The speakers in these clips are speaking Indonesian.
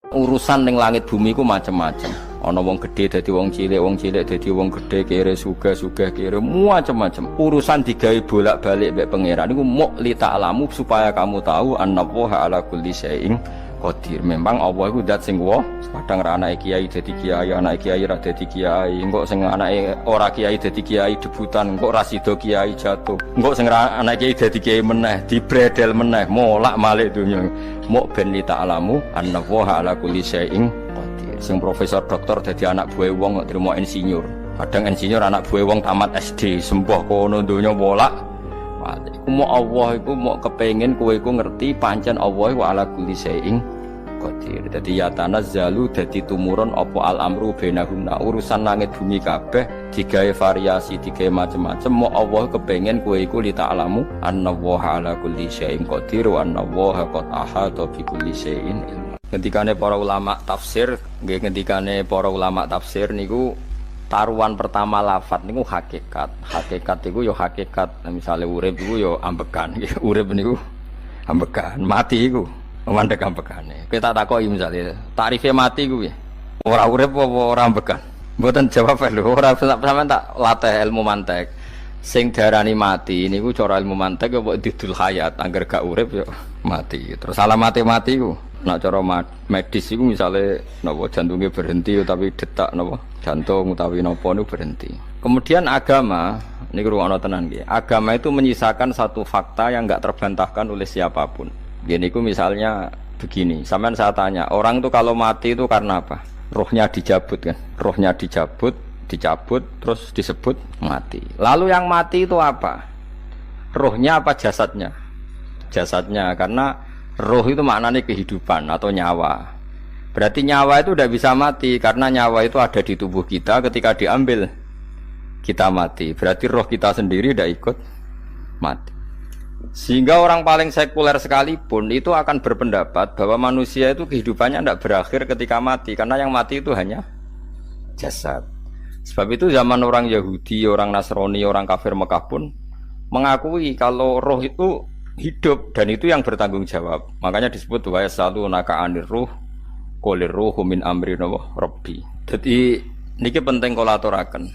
Urusan ning langit bumi ku macam-macam. Ana wong gedhe dadi wong cilik dadi wong gedhe, kere sugih kere macam-macam. Urusan digawe bolak-balik mek pangeran niku muk li ta'lamu supaya kamu tahu annallaha ala kulli syai'in qadir. Memang Allah iku zat sing wa, kadang ra anake kiai dadi kiai, anake kiai ra dadi kiai, engko sing anake ora kiai dadi kiai debutan, engko ra sida kiai jatuh. Engko sing ra anake kiai dadi kiai meneh, dibredel meneh, molak-malik dunya. Muk ben li ta'lamu annallaha ala kulli syai'in qadir. Sing profesor doktor dadi anak buah wong kok trimo insinyur. Kadang insinyur anak buah wong tamat SD, sembah kono donya bolak. Iku mau Allah iku mau kepengin kowe iku ngerti pancen Allah wa ala kulli syai'in qadir. Dadi ya tanazzalu dadi tumurun apa al-amru bainahunna. Urusan langit bumi kabeh digawe variasi, digawe macam-macam. Mau Allah kepengin kowe iku li ta'lamu annallaha ala kulli syai'in qadir wa annallaha qad ahata bi kulli syai'in ilma. Ketikane para ulama tafsir, nggih ketikane para ulama tafsir niku taruhan pertama lafat niku hakikat. Hakikat iku ya hakikat. Misale urip iku ya ambekan. Urip niku ambekan, mati iku mandek ambekane. Kita takoki misale tarife mati iku piye? Ora urip apa ora ambekan? Mboten jawab lho, ora sampean tak latih ilmu mantek. Sing diarani mati niku cara ilmu mantek ya didul hayat, angger gak urip ya mati. Terus alamate mati iku nek cara medis iku misale napa jantunge berhenti tapi detak napa jantung utawi napa niku berhenti. Kemudian agama niku ruwono tenan nggih. Agama itu menyisakan satu fakta yang enggak terbantahkan oleh siapapun. Gini ku misalnya begini, sampean saya tanya, orang itu kalau mati itu karena apa? Rohnya dicabut kan? Rohnya dicabut, terus disebut mati. Lalu yang mati itu apa? Rohnya apa jasadnya? Jasadnya, karena roh itu maknanya kehidupan atau nyawa. Berarti nyawa itu tidak bisa mati, karena nyawa itu ada di tubuh kita, ketika diambil kita mati. Berarti roh kita sendiri tidak ikut mati. Sehingga orang paling sekuler sekalipun itu akan berpendapat bahwa manusia itu kehidupannya tidak berakhir ketika mati, karena yang mati itu hanya jasad. Sebab itu zaman orang Yahudi, orang Nasrani, orang kafir Mekah pun mengakui kalau roh itu hidup dan itu yang bertanggung jawab. Makanya disebut wa yasalunaka 'anir ruh qolir ruhu min amri rabbi. Jadi niki penting kula aturaken.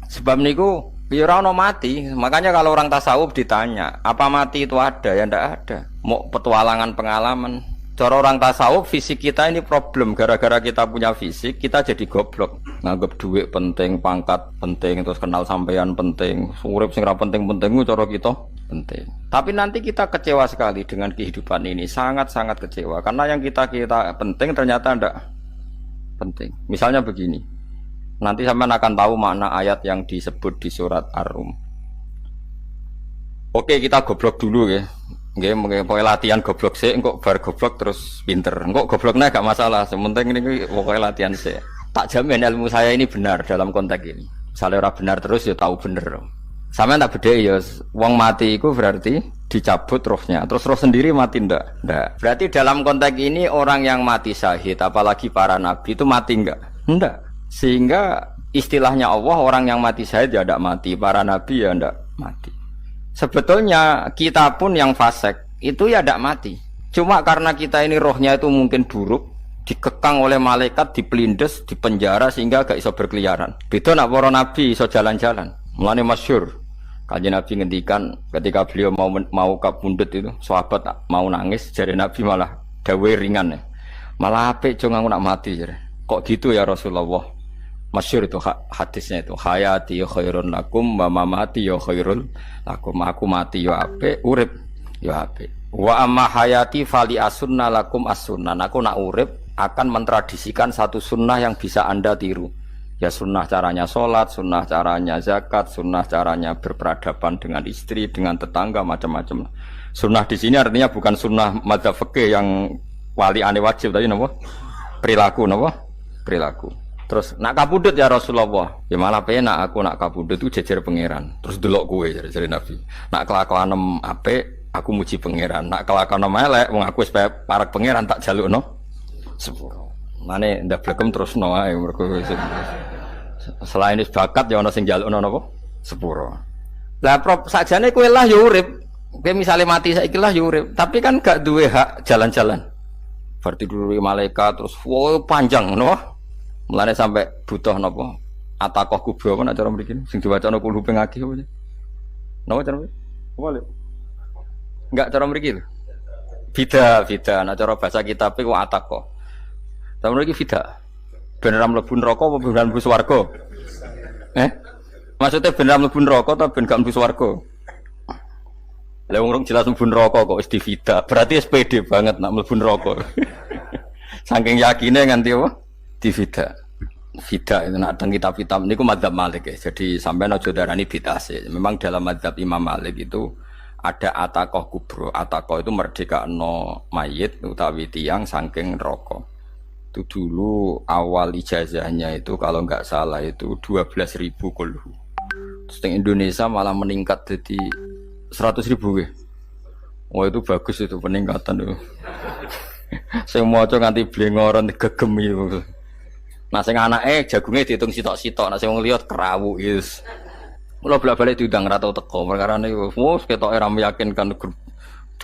Sebab niku ya ora ono mati. Makanya kalau orang tasawuf ditanya, apa mati itu ada? Ya ndak ada. Mau petualangan pengalaman. Cara orang tasawuf fisik kita ini problem. Gara-gara kita punya fisik, kita jadi goblok. Nganggep duit penting, pangkat penting, terus kenal sampean penting, urip sing ra penting-penting ku cara kita penting. Tapi nanti kita kecewa sekali dengan kehidupan ini, sangat-sangat kecewa. Karena yang kita penting ternyata ndak penting. Misalnya begini. Nanti sampean akan tahu makna ayat yang disebut di surat Ar-Rum. Oke, kita goblok dulu ya. Nggih, pokoke latihan goblok sik, engko bar goblok terus pinter. Engko gobloknya gak masalah, sementing ini pokoke latihan sik. Tak jamin ilmu saya ini benar dalam konteks ini. Misalnya ora benar terus ya tahu bener. Sampeyan tak bedheki ya, wong mati iku berarti dicabut rohnya. Terus roh sendiri mati ndak? Ndak. Berarti dalam konteks ini orang yang mati syahid, apalagi para nabi itu mati enggak? Ndak. Sehingga istilahnya Allah, orang yang mati syahid ya tidak mati, para nabi ya tidak mati. Sebetulnya kita pun yang fasik itu ya tidak mati. Cuma karena kita ini rohnya itu mungkin buruk, dikekang oleh malaikat, dipelindes, dipenjara sehingga gak iso berkeliaran. Beda nak para nabi iso jalan-jalan. Mulane masyhur Kanjeng Nabi ngendikan ketika beliau mau kabundut itu, sahabat mau nangis, jare Nabi malah dawe ringan ya. Malah apik jong aku nak mati jare. Kok gitu ya Rasulullah? Masyhur itu hadisnya itu, hayati khairun lakum wa mamati ya khairul lakum. Aku mati ya apik, urip ya apik. Wa amma hayati fali asunna lakum as-sunnah. Aku nak urip akan mentradisikan satu sunnah yang bisa Anda tiru. Ya sunnah caranya sholat, sunnah caranya zakat, sunnah caranya berperadaban dengan istri, dengan tetangga, macam-macam. Sunnah di sini artinya bukan sunnah madzhab fikih yang wali ane wajib tadi napa? Perilaku napa? Perilaku. Terus nak kabudut ya Rasulullah, ya malah penak aku nak kabudut itu jejer pangeran. Terus delok kowe jare Nabi. Nak kelakuanem apik, aku muji pangeran. Nak kelakuanem elek, wong aku wis parek pangeran tak jalukno sepuro. Mane ndak blekem terusno ae mergo selain wis bakat ya ana sing jalukno napa? Sepuro. Lah sakjane kowe lah ya urip. Kowe misale mati saiki lah ya urip, tapi kan gak duwe hak jalan-jalan. Berarti dulu malaikat terus wow panjang no. Mulane sampai butuh napa? Atakoh kubro apa cara mriki sing diwacana kulo ping akeh apa. Napa cara mriki? Apa lho? Enggak cara mriki lho. Bida, nah cara bahasa kitab iku atakoh. Cara mriki bida. Ben ora mlebu neraka apa ben mlebu swarga? Maksudnya ben ora mlebu neraka ta ben gak mlebu swarga? Lah wong jelas mlebu neraka kok wis divida. Berarti SPD banget nak mlebu neraka. Saking yakine nganti apa? Divida. Vida itu nak teng kitab-kitab niku madzhab Malik ya. Jadi sampean aja darani bid'ah sih. Memang dalam madzhab Imam Malik itu ada atakoh kubro. Atakoh itu merdekakno mayit utawi tiyang saking neraka. Itu dulu awal ijazahnya itu kalau nggak salah itu 12.000 kulhu. Terus di Indonesia malah meningkat jadi 100.000 ya. Wah itu bagus itu peningkatan itu. Saya mau coba nganti blengoran gegem itu. Nah sing anake jagunge diitung sitok-sitok, nah sing wong liya kerawu is. Mula bolak-balik diundang ra tau teko, perkara niku wis ketoke ra meyakinkan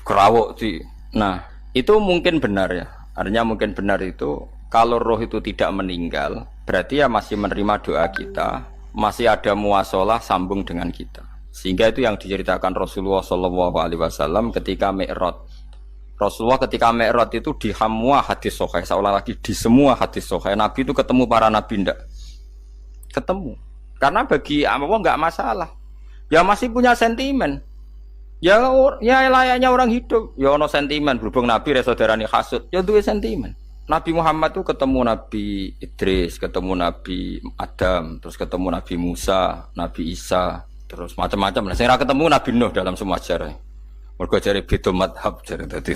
kerawuk di. Nah, itu mungkin benar ya. Artinya mungkin benar itu kalau roh itu tidak meninggal, berarti ya masih menerima doa kita, masih ada muwasalah sambung dengan kita. Sehingga itu yang diceritakan Rasulullah sallallahu alaihi wasallam ketika Mi'raj. Rasulullah ketika Mi'raj itu di semua hadis sahih, seolah lagi di semua hadis sahih Nabi itu ketemu para nabi ndak? Ketemu. Karena bagi Allah enggak masalah. Ya masih punya sentimen. Ya layaknya orang hidup. Ya ono sentimen berhubung Nabi saudarane hasud, ya duwe sentimen. Nabi Muhammad itu ketemu Nabi Idris, ketemu Nabi Adam, terus ketemu Nabi Musa, Nabi Isa, terus macam-macam. Nah, sing ra ketemu Nabi Nuh dalam semua sejarah. Mergo jare beda madhab jare dadi.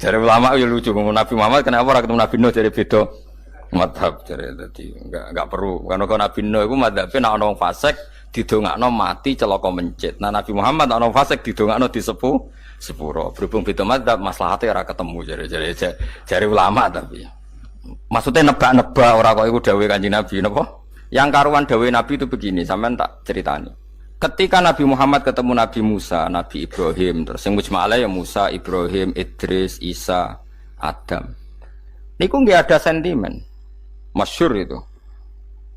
Jare ulama ya lucu ngomong Nabi Muhammad kenapa ora ketemu Nabi Nuh jare beda madhab jare dadi enggak perlu. Karena Nabi Nuh iku madhabe nek ana wong fasik didongakno mati celaka mencit. Nah Nabi Muhammad ana wong fasik didongakno sepuro. Berhubung beda madhab maslahate ora ketemu jare ulama tapi. Maksudnya nebak-nebak ora kok iku dawuhe Kanjeng Nabi napa? Yang karuan dawuhe Nabi itu begini, sampean tak ceritani. Ketika Nabi Muhammad ketemu Nabi Musa, Nabi Ibrahim, terus yang mujma'alah ya Musa, Ibrahim, Idris, Isa, Adam. Niku nggak ada sentimen, masyhur itu.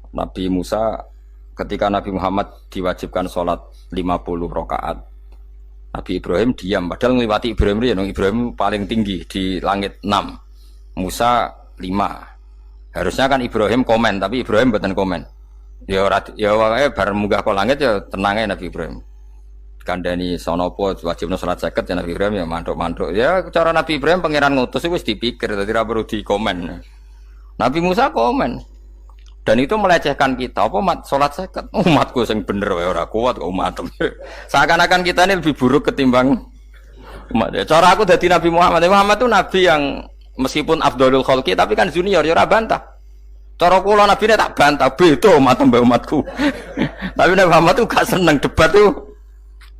Nabi Musa ketika Nabi Muhammad diwajibkan sholat 50 rakaat, Nabi Ibrahim diam, padahal ngliwati Ibrahim paling tinggi di langit 6, Musa 5. Harusnya kan Ibrahim komen, tapi Ibrahim bukan komen. Ya wae bar munggah ke langit ya tenang ae Nabi Ibrahim. Kandhani sonopo wajibna salat 50 ya Nabi Ibrahim ya mantuk-mantuk. Ya cara Nabi Ibrahim pangeran ngutus wis dipikir dadi ora perlu dikomen. Nabi Musa komen. Dan itu melecehkan kita. Apa salat 50? Umatku sing bener wae ora kuat kok umat. Seakan-akan kita ini lebih buruk ketimbang umat. Cara aku dadi Nabi Muhammad. Muhammad itu nabi yang meskipun afdhalul khalqi tapi kan junior ya ora bantah. Cara kula nabine tak bantah beda umat mbak umatku. Tapi Nabi Muhammad tuh gak seneng debat tuh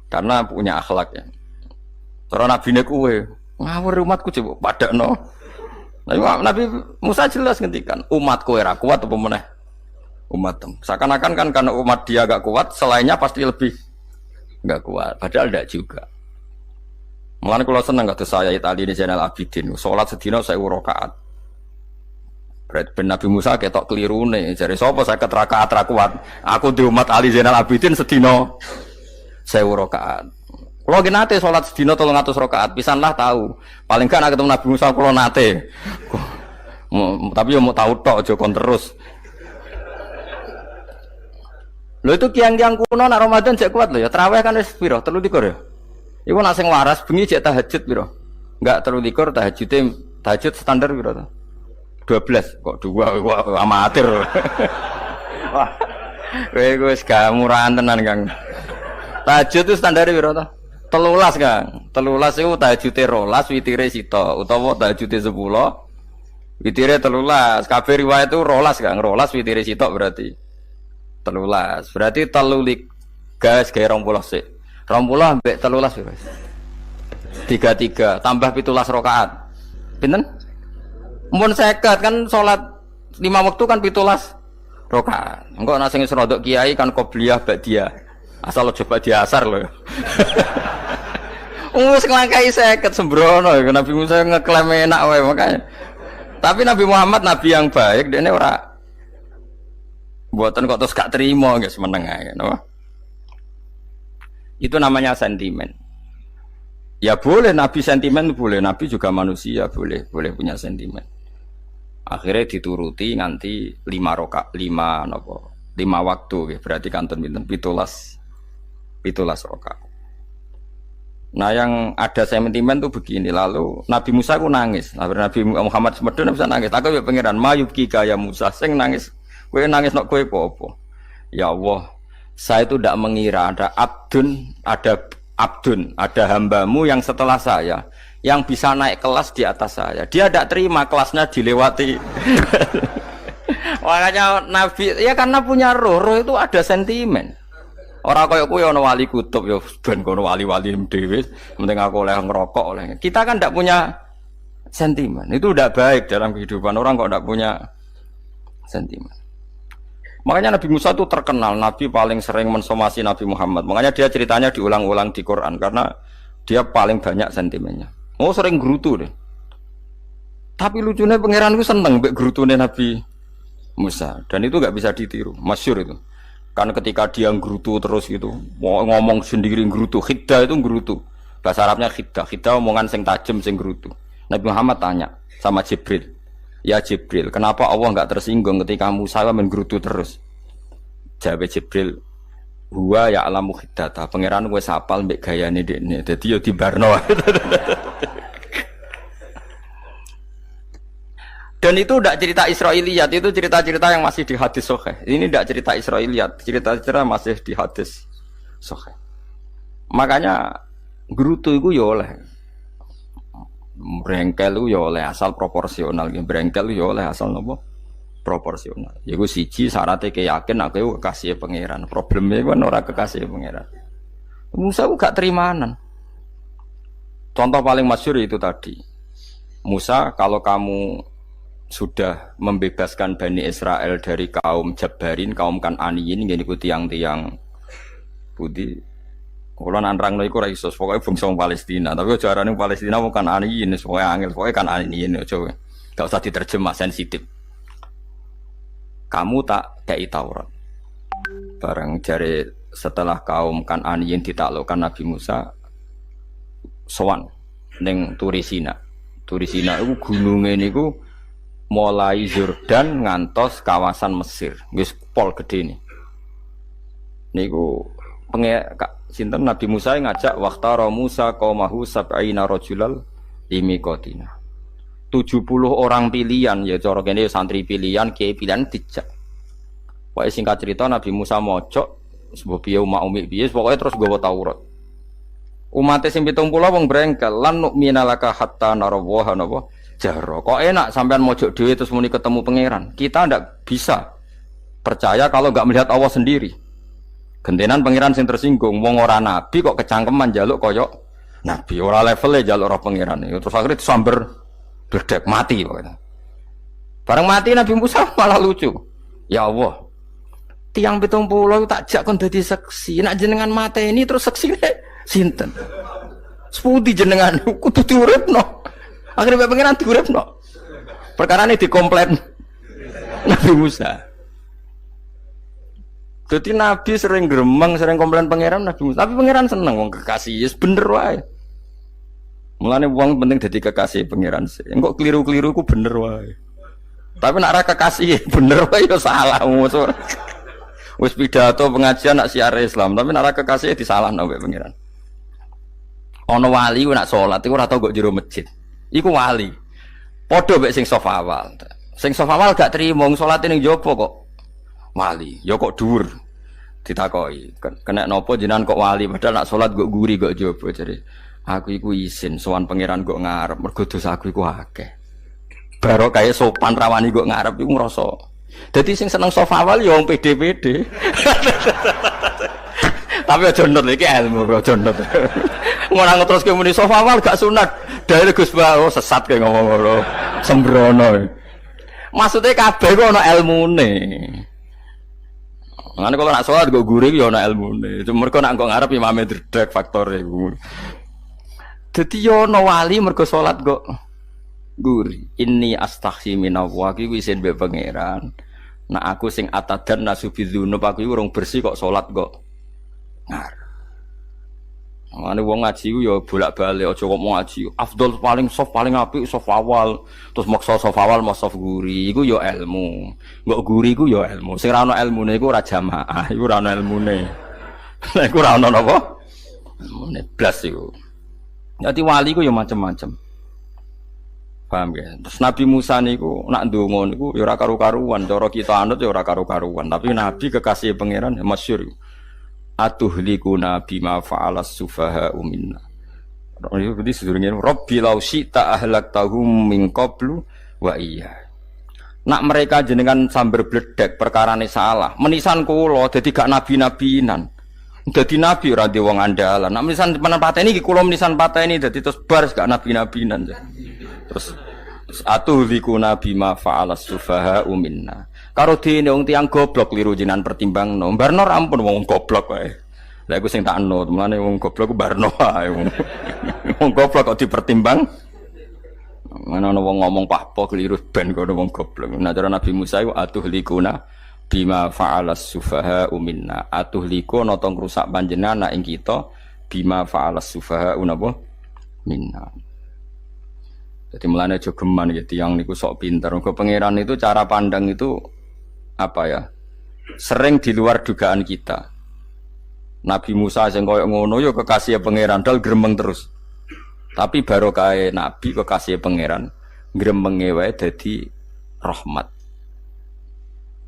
karena punya akhlak ya. Cara nabine kuwe ngawur umatku coba padakno. Nabi Musa jelas ngendikan umatku ora kuat apa meneh umatem. Seakan-akan kan karena umat dia gak kuat, selainnya pasti lebih gak kuat. Padahal tidak juga. Mulane kula seneng kados saya Itali di Zainal Abidin, salat sedina 1000 rakaat. Ben Nabi Musa ketok kelirune, jare sapa 50 rakaat ra kuat. Aku di umat Ali Zainal Abidin sedina 1000 rakaat. Kula ki nate salat sedina 300 rakaat, pisanlah tahu. Paling gak nek ketemu Nabi Musa kula nate. Tapi yo mau tahu tok aja kon terus. Lho itu kiang-kiang kuno nak Ramadan jek kuat lho ya. Tarawih kan wis piro? 33 ya. Iku nak sing waras bengi jek tahajud piro? Enggak 33 tahajud standar piro to? 12 kok 2 amatir. Wah. Kowe wis gak murahan tenan, Kang. Tahajud itu standar piro to? 13, Kang. 13 iku tahajude 12, witire sito utawa tahajude 10. Witire 13. Kabeh riwayat itu 12, Kang. 12 witire sito berarti 13. Berarti 3 gas gawe 20 sik. 20 mbek 13 wis. 33 tambah 17 rakaat. Pinten? Mun 50 kan salat 5 waktu kan 17 rakaat. Engko nek sing rodok kiai kan qobliyah ba'diyah. Asal aja ba'diyah asar lho. Wis nglangkai 50 sembrono Nabi Musa ngeklaim enak wae makanya. Tapi Nabi Muhammad nabi yang baik dene ora mboten kok terus gak terima guys meneng ae no? Itu namanya sentimen. Ya boleh Nabi sentimen boleh, Nabi juga manusia boleh punya sentimen. Akhirnya dituruti nganti 5 waktu berarti kanton pinten 17 rakaat. Nah yang ada sentimen tuh begini, lalu Nabi Musa ku nangis, Nabi Muhammad semedon bisa nangis. Aku ya pangeran mayubki kaya Musa sing nangis, kowe nangis nok kowe apa? Ya Allah, saya itu tidak mengira ada ada hambamu yang setelah saya yang bisa naik kelas di atas saya. Dia tidak terima kelasnya dilewati. Makanya Nabi ya karena punya roh itu ada sentimen. Orang kaya kuwi ana wali kutub ya ben kono wali-wali dhewe, penting aku oleh ngerokok oleh. Kita kan ndak punya sentimen. Itu udah baik dalam kehidupan orang kok ndak punya sentimen. Makanya Nabi Musa itu terkenal Nabi paling sering mensomasi Nabi Muhammad. Makanya dia ceritanya diulang-ulang di Quran karena dia paling banyak sentimennya. Oh sering gerutu deh. Tapi lucunya pangeran itu seneng mbek gerutune Nabi Musa dan itu nggak bisa ditiru. Masyhur itu. Kan ketika dia nggerutu terus gitu, ngomong sendiri nggerutu, khiddah itu nggerutu. Bahasa Arabnya khiddah, khiddah omongan sing tajem sing nggerutu. Nabi Muhammad tanya sama Jibril, "Ya Jibril, kenapa Allah enggak tersinggung ketika Musa menggerutu terus?" Jawab Jibril, "Huwa ya'lamu khiddata." Pangeran wis hafal mbek gayane dekne. Dadi yo dibarno. Dan itu tidak cerita Israiliyat, itu cerita-cerita yang masih di hadis sahih. Ini tidak cerita Israiliyat, cerita-cerita masih di hadis sahih. Makanya gerutu itu ya oleh, brengkel itu ya oleh asal proporsional, brengkel itu ya oleh asal nopo proporsional. Yaiku siji syaratnya keyakin aku kekasih pangeran. Problemnya kan orang kekasih pangeran. Musa itu gak terimanan. Contoh paling masyhur itu tadi. Musa, kalau kamu sudah membebaskan Bani Israel dari kaum Jabbarin, kaum Kan'aniyin, yang ikuti tiang-tiang putih. Kalau nanrang iku ora iso, pokoknya bangsa Palestina. Tapi aja arane Palestina bukan Kan'aniyin, pokoknya angel, pokoknya Kan'aniyin aja. Gak usah diterjemah sensitif. Kamu tak kei Taurat. Bareng jare setelah kaum Kan'aniyin ditaklukkan Nabi Musa sowan ning Turisina. Turisina iku gununge niku mulai Yordan ngantos kawasan Mesir, wis pol gede nih. Niku sinten Nabi Musa ngajak waqtara Musa qaumahu sab'ina rajulal limiqatina. 70 orang pilihan ya cara kene santri pilihan, kiai pilihan dijak. Pokoke singkat cerita Nabi Musa mojok sebab piye umat umi piye pokoke terus nggawa Taurat. Umat sing 70 wong brengkel lan nu'minalaka hatta narawaha napa jaro. Kok enak sampean mojok dhewe terus muni ketemu pangeran. Kita ndak bisa percaya kalau enggak melihat Allah sendiri. Gentenan pangeran sing tersinggung, wong ora nabi kok kecangkeman njaluk koyok nabi, ora levele njaluk roh pangeran. Terus akhirnya disamber bledek mati pokoknya. Bareng mati Nabi Musa malah lucu. Ya Allah, tiang 70 tak jak kon dadi saksi. Nek jenengan mateni terus saksine sinten? Sepundi jenengan kudu diuripno. Akhirnya pengiran diuripno. Perkara ini dikomplain Nabi Musa. Jadi Nabi sering gremeng, sering komplain pangeran Nabi Musa. Tapi pangeran seneng wong kekasih, yes bener wae. Mulane wong penting dadi kekasih pangeran. Engko keliru-keliru ku bener wae. Tapi nek ora kekasih bener wae ya salah musuh. Wis pidato pengajian nak siar Islam, tapi nek ora kekasih disalahno mbek pangeran. Ana wali ku nak salat iku ora tau kok jero masjid. Iku wali. Padha mek sing saf awal. Sing saf awal gak trimo salate ning jaba kok wali. Ya kok dhuwur. Ditakoki, kena napa jenengan kok wali padahal nak salat kok guri kok jaba jare. Aku iku isin sowan pangeran kok ngarep mergo dosa aku iku akeh. Baro kaya sopan rawani kok ngarep iku ngrasa. Dadi sing seneng saf awal ya wong pede-pede. Tapi aja nut iki ilmu aja nut. Ngono ngeteruske muni saf awal gak sunat. Dari Gus Bawo sesat kayak ngomong ngono, sembrono. Maksudnya kabeh kok ana ilmune. Ngene kalau nak sholat gue guring ya ana ilmune. Cuma mergo nak nggo ngarep imame dredeg faktor iku. Dadi yo ana wali mergo salat kok guri. Inni astaghfi minallah iki wis mbek pangeran. Nah aku sing atadan nasubidzunub aku urung bersih kok salat kok ngar. Mane wong ngaji ku ya bolak-balik aja kok mau ngaji. Afdol paling soft paling apik soft awal, terus maksa soft awal mau soft guri iku ya ilmu. Mbok guri ku ya ilmu. Sing ora ana ilmune iku ora jamaah, iku ora ana ilmune. Lah iku ora ana napa? Ilmune blas iku. Dadi wali ku ya macam-macam. Paham ya? Terus Nabi Musa niku nak ndonga niku ya ora karu-karuan, cara kita anut ya ora karu-karuan, tapi Nabi kekasih pangeran masyhur. Atuhlikuna bima fa'alas sufaha minna. Itu berarti sedurunge Rabbi law syi'ta ahlaktahum min qablu wa iya. Nak mereka jenengan sambar bledek perkarane salah, menisan kula dadi gak nabi-nabinan. Dadi nabi ora di wong andalan. Nak menisan pateni iki kula menisan pateni dadi terus bar gak nabi-nabinan. Terus atuhlikuna bima fa'alas sufaha minna. Karo dene wong tiyang goblok liru jinan pertimbangno. Barno ampun wong goblok wae. Lah iku sing takno, temane wong goblok ku barno wae. Wong goblok kok dipertimbang. Ana wong ngomong pahpo keliru ben kok wong goblok. Nah cara Nabi Musa iku atuhlikuna bima fa'alas sufaha minna. Atuhliku ana tong rusak panjenengan ing kita bima fa'alas sufaha napa minna. Jadi mulane aja geman gitu yang niku sok pinter. Mergo pangeran itu cara pandang itu apa ya? Sering di luar dugaan kita. Nabi Musa sing koyo ngono ya kekasih pangeran dal gremeng terus. Tapi barokah nabi kekasih pangeran gremenge wae dadi rahmat.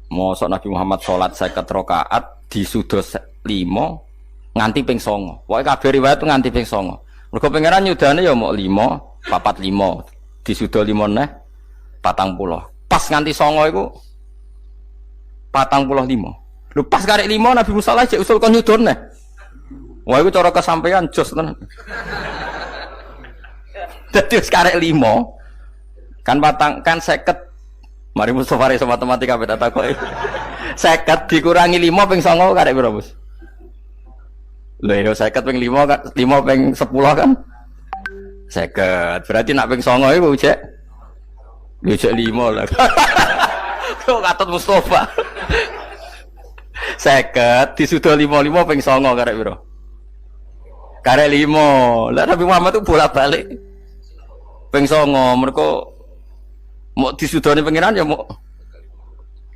Mosok Nabi Muhammad salat 50 rakaat disudos 5 nganti ping 9. Pokoke kabeh riwayat nganti ping 9. Mergo pangeran nyudane ya mok 5, 45 disudo 5 neh 40. Pas nganti 9 iku 45. Lho pas karek 5 Nabi Musa lagi usul kon nyudon neh. Wah iku cara kesampaian jos tenan. Dadi wis karek 5 kan kan 50. Mari Mustofa iso matematika beda takoki. 50 dikurangi 5 ping 9 karek piro, Bos? Lho ya 50 ping 5 kan 5 ping 10 kan 50. Berarti nak ping 9 iku cek. Yo cek 5 lah. Kok katut Mustofa. 50 disudo 55 ping 9 karek piro? Karek 5. Lah Nabi Muhammad itu bolak-balik. Ping 9 mergo mau disudoni pangeran ya mau.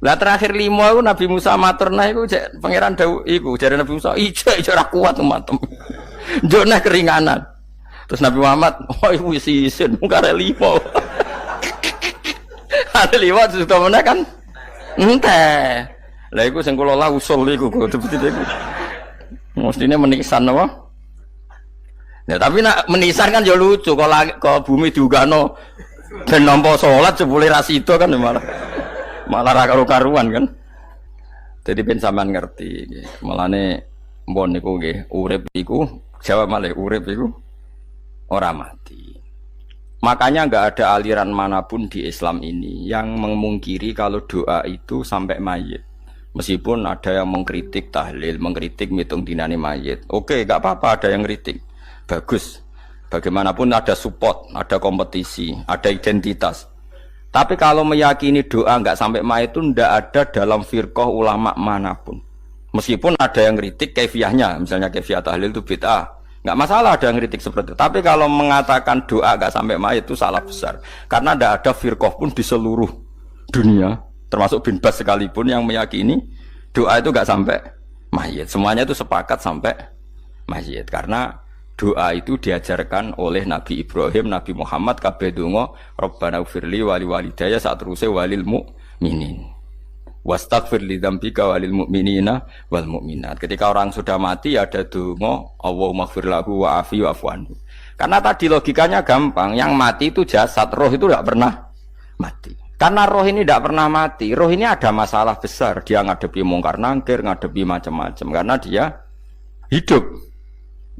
Lah terakhir 5 iku Nabi Musa matur nah iku cek pangeran dawuh iku jare Nabi Musa ijo ora kuat matem. Njuk nah keringanan. Terus Nabi Muhammad oh iku wis isin karek 5. Ada 5 sudah mana kan? Enteh. Lah iku sing kula lah usul iku betul-betul iku. Mestine menisan apa? Ya tapi nak menisan kan ya lucu kalau bumi diugano dan nampa salat jebule ra sida kan malah ra karo-karuan kan. Jadi ben sampean ngerti nggih. Mulane mbon niku nggih urip iku jawab malih urip iku ora mati. Makanya enggak ada aliran manapun di Islam ini yang memungkiri kalau doa itu sampai mayit. Meskipun ada yang mengkritik tahlil, mengkritik mitung dinane mayit. Oke, enggak apa-apa ada yang kritik. Bagus. Bagaimanapun ada support, ada kompetisi, ada identitas. Tapi kalau meyakini doa enggak sampai mayit itu enggak ada dalam firqah ulama manapun. Meskipun ada yang kritik kaifiahnya, misalnya kaifiah tahlil itu bid'ah. Enggak masalah ada yang kritik seperti itu. Tapi kalau mengatakan doa enggak sampai mayit itu salah besar. Karena enggak ada firqah pun di seluruh dunia, termasuk bin Bas sekalipun yang meyakini doa itu enggak sampai mayit. Semuanya itu sepakat sampai mayit. Karena doa itu diajarkan oleh Nabi Ibrahim, Nabi Muhammad, kabeh donga Rabbana ufirli wali walidayya saat terusé walil mu'minin. Wastaghfir li dzambika walil mu'minina wal mu'minat. Ketika orang sudah mati ada donga Allahumma ighfir lahu wa afi wa'fu anhu. Karena tadi logikanya gampang, yang mati itu jasad, roh itu tidak pernah mati. Karena roh ini tidak pernah mati, roh ini ada masalah besar, dia ngadepi mungkar nangkir, ngadepi macam-macam karena dia hidup.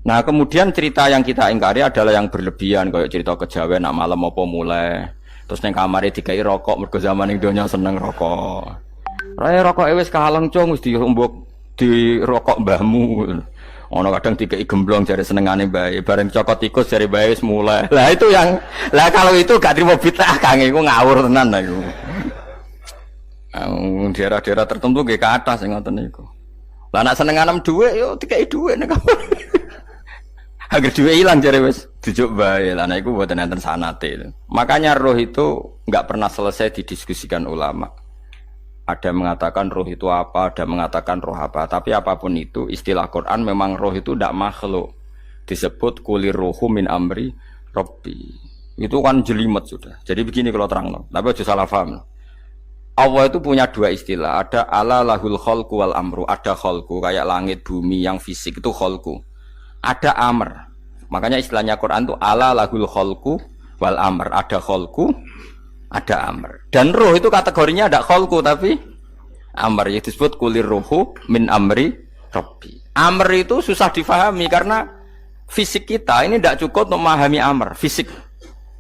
Nah kemudian cerita yang kita ingkari adalah yang berlebihan, kayak cerita kejawen nak malam apa mulai terus neng kamare dikai rokok mergo zaman ning donya seneng rokok. Raya rokok wis kaleng cung wis dirombok di rokok mbahmu. Ono kadang dikei gemblong jare senengane bae, bareng cokot tikus jare bae wis mulai. Lah itu yang kalau itu gak trimo bid'ah Kang iku ngawur tenan lah iku. Daerah-daerah tertentu nggih kathah sing ngoten niku. Lah nek senenganem dhuwit yo dikei dhuwit nek agar dhuwit ilang jare wis dijuk bae. Lah nek iku mboten enten sanate. Makanya roh itu enggak pernah selesai didiskusikan ulama. Ada yang mengatakan roh itu apa, ada yang mengatakan roh apa. Tapi apapun itu, istilah Quran memang roh itu tidak makhluk. Disebut kulir rohu min amri Rabbi. Itu kan jelimet sudah. Jadi begini kalau terang, tapi aja salah paham. Allah itu punya dua istilah. Ada ala lahul kholku wal amru. Ada kholku, kayak langit, bumi yang fisik itu kholku. Ada amr. Makanya istilahnya Quran itu ala lahul kholku wal amr. Ada kholku, ada amr. Dan roh itu kategorinya ada kholku tapi amr, yang disebut kulir rohu min amri Rabbi. Amr itu susah difahami karena fisik kita ini tidak cukup untuk memahami amr fisik.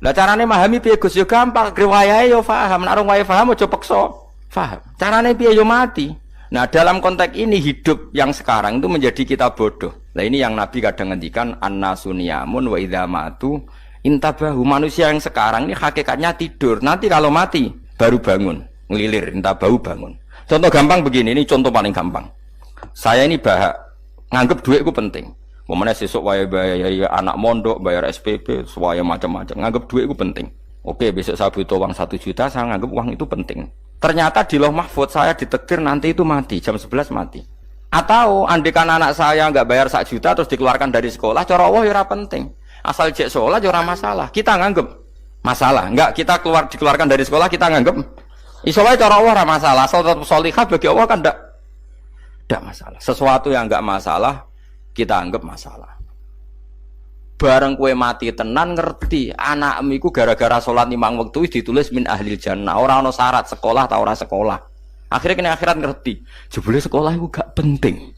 Lah carane memahami piye Gus? Ya gampang, riwayahe yo paham, nek ora paham aja peksa paham. Carane piye yo mati. Nah, dalam konteks ini hidup yang sekarang itu menjadi kita bodoh. Nah, ini yang Nabi kadang ngendikan annasuniyamun wa idza matu intabahu. Manusia yang sekarang ini hakikatnya tidur. Nanti kalau mati baru bangun, ngelilir, intabahu bangun. Contoh gampang begini, ini contoh paling gampang. Saya ini nganggep duit itu penting. Momennya sesuk bayar anak mondok, bayar SPP, semuanya macam-macam. Nganggep duit itu penting. Oke, besok saya butuh uang 1 juta, saya nganggep uang itu penting. Ternyata di Lauh Mahfudz saya ditakdir nanti itu mati, jam 11 mati. Atau andikan anak saya nggak bayar 1 juta terus dikeluarkan dari sekolah, cara Allah ya penting. Asal cek sekolah ya masalah. Kita nganggep masalah. Enggak, kita dikeluarkan dari sekolah kita nganggep iso wae cara Allah ora masalah. Asal tetap sholihah bagi Allah kan enggak masalah. Sesuatu yang enggak masalah kita anggap masalah. Bareng kue mati tenan ngerti anakmu iku gara-gara salat 5 wektu ditulis min ahlil jannah. Ora ana syarat sekolah ta ora sekolah. Akhirnya kena akhirat ngerti. Jebule sekolah iku gak penting.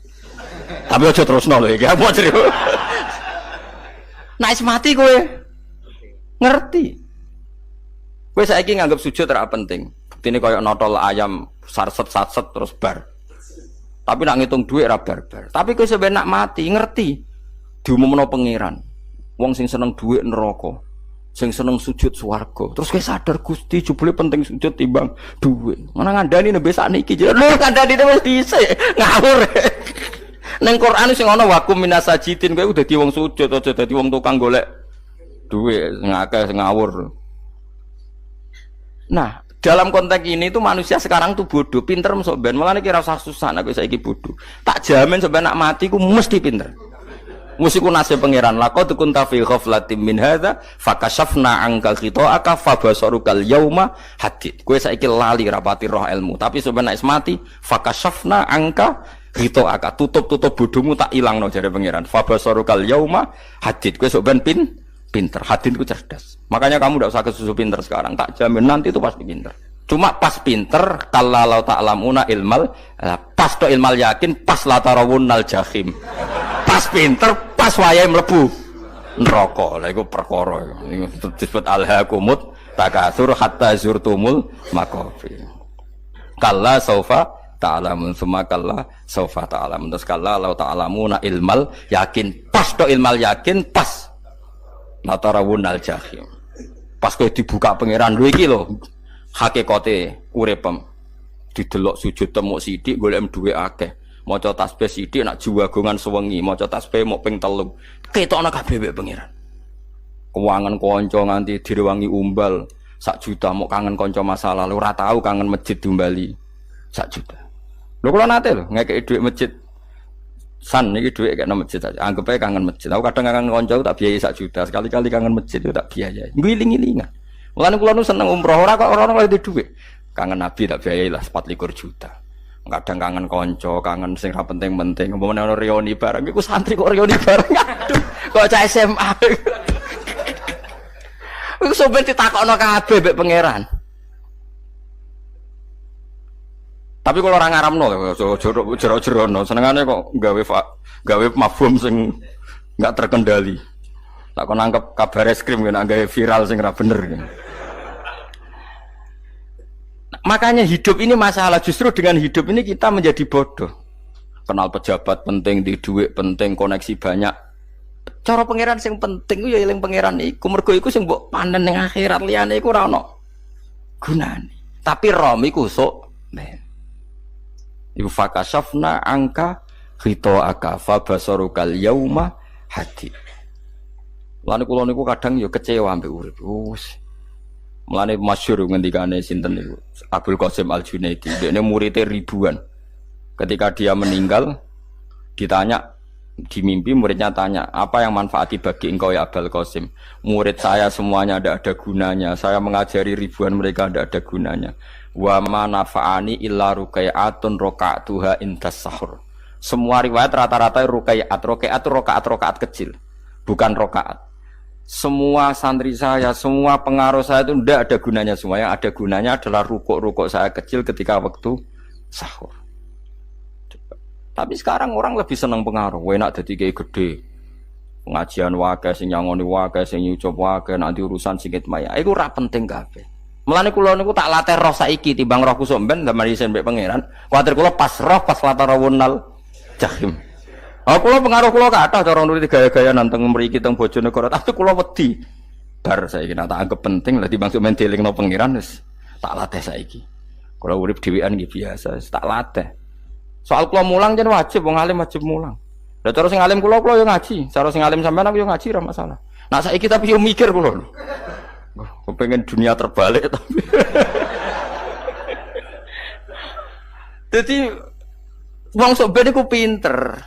Tapi aja terusno lho iki. Apa cerita? Nek mati kowe ngerti. Kowe saiki nganggep sujud ora penting. Buktine koyo notol ayam sarset-sarset terus bar. Tapi nak ngitung duit ora bar-bar. Tapi kowe sampe nak mati ngerti diumumno pangeran. Wong sing seneng duit neraka, sing seneng sujud swarga. Terus kowe sadar Gusti jebule penting sujud timbang duit. Mana ngandani nembe sakniki. Lho ngandani wis dhisik. Ngawur. Neng Quran sing ana wakum minasajidin kowe udah dadi wong sujud aja dadi wong tukang golek duit ngakeh ngawur. Nah, dalam konteks ini tuh manusia sekarang tuh bodoh, pinter masuk ben. Mulane kira usah susah nek saiki bodoh. Tak jamin sampai nak mati ku mesti pinter. Mesti ku nasib pangeran laqad kunta fi ghaflatin min hadza fakashafna anka khita'aka fabasarukal yauma hadid. Kowe saiki lali rapati roh ilmu, tapi sampai nek mati fakashafna anka gitu akak tutup bodohmu tak ilang no jare pangeran. Fabasarukal yauma hadid. Kowe sok ben pinter. Hadid ku cerdas. Makanya kamu tidak usah kesusu pinter sekarang. Tak jamin nanti itu pasti pinter. Cuma pas pinter kalau ta'lamuna ilmal pas to ilmal yakin pas latarawunnal jahim. Pas pinter pas wayahe mlebu neraka. Lha iku perkara iku disebut alhaqumut takatsur hatta zurtumul maqabir. Kalla saufa ta'lamun summa kalla saufa ta'lamun. Terus kalla law ta'lamuna ilmal yakin pas to ilmal yakin pas latarawunnal jahim. Pas kowe dibuka pangeran lho iki lho hakikate uripem. Didelok sujud temuk sithik golek dhuwit akeh. Maca tasbih sithik nak juwagongan sewengi, maca tasbih mok ping 3. Ketokno kabeh wek pangeran. Keuangan kanca nganti direwangi umbal 1 juta mok kangen kanca masa lalu ora tau kangen masjid diumbali 1 juta. Lho kula nate lho ngekeki dhuwit masjid. San niki dhuwit kek nang masjid aja. Anggap ae kangen masjid. Aku kadang kangen kanca tak biayai 1 juta, sekali-kali kangen masjid itu tak biayai. Ngiling-ngilingan. Mulane kula nu seneng umroh ora kok ora oleh dhuwit. Kangen Nabi tak biayai lah 24 juta. Kadang kangen konco, kangen sing ra penting-penting. Umpamane ana reuni bareng iku santri kok reuni bareng. Aduh, kok cah SMA. Iku sampe ditakokno kabeh mbek pangeran. Tapi kalau orang ngaramno jero-jerono senengane kok gawe mafhum sing enggak terkendali. Tak kon nangkep kabar eskrim kena gawe viral sing ra bener. Makanya hidup ini masalah, justru dengan hidup ini kita menjadi bodoh. kenal pejabat penting, di duit penting, koneksi banyak. Cara pangeran sing penting ku ya eling pangeran iku. Mergo iku sing mbok panen ning akhirat, liyane iku ora ono gunane. Tapi rom iku sok men. Iku fakasafna angka ghita'aka fa basarukal yauma hadid. Lan kula niku kadang ya kecewa ambek urip. Mulane masyhur ngendikane sinten niku Abdul Qasim Al-Junaidi. Dekne muridé ribuan. Ketika dia meninggal ditanya di mimpi, muridnya tanya, apa yang manfaati bagi engkau ya Abdul Qasim? Murid saya semuanya tidak ada gunanya. Saya mengajari ribuan mereka tidak ada gunanya. Wa ma nafa'ani illa rukai'atun roka'atuha intas sahur. Semua riwayat rata-rata rukai'at. Rukai'at itu rokaat kecil, bukan rokaat. Semua santri saya, semua pengaruh saya itu tidak ada gunanya semua. Yang ada gunanya adalah rukuk-rukuk saya kecil ketika waktu sahur. Tapi sekarang orang lebih senang pengaruh. Enak dadi kiai gede. Pengajian wae sing nyangoni wae sing nyucup wae nanti urusan singit maya. Iku ora penting kabeh. Mulane kula niku tak latih roh saiki timbang roh kusuk ben zaman isen mbek pangeran. Kuwatir kula pas roh pas latarawunal jahim. Kula pengaruh kula kathah cara nuruti gaya-gaya nanteng mriki teng Bojonegoro, tapi kula wedi. Bar saiki tak anggap penting lah timbang men dielingno pangeran wis tak latih saiki. Kula urip dhewean nggih biasa, wis tak latih. Soal kula mulang jen wajib, wong alim wajib mulang. Lah cara sing alim kula yo ngaji, cara sing alim sampean aku yo ngaji ora masalah. Nah saiki tapi yo mikir kula. Kepengen dunia terbalik tapi. Jadi wong sok ben iku pinter.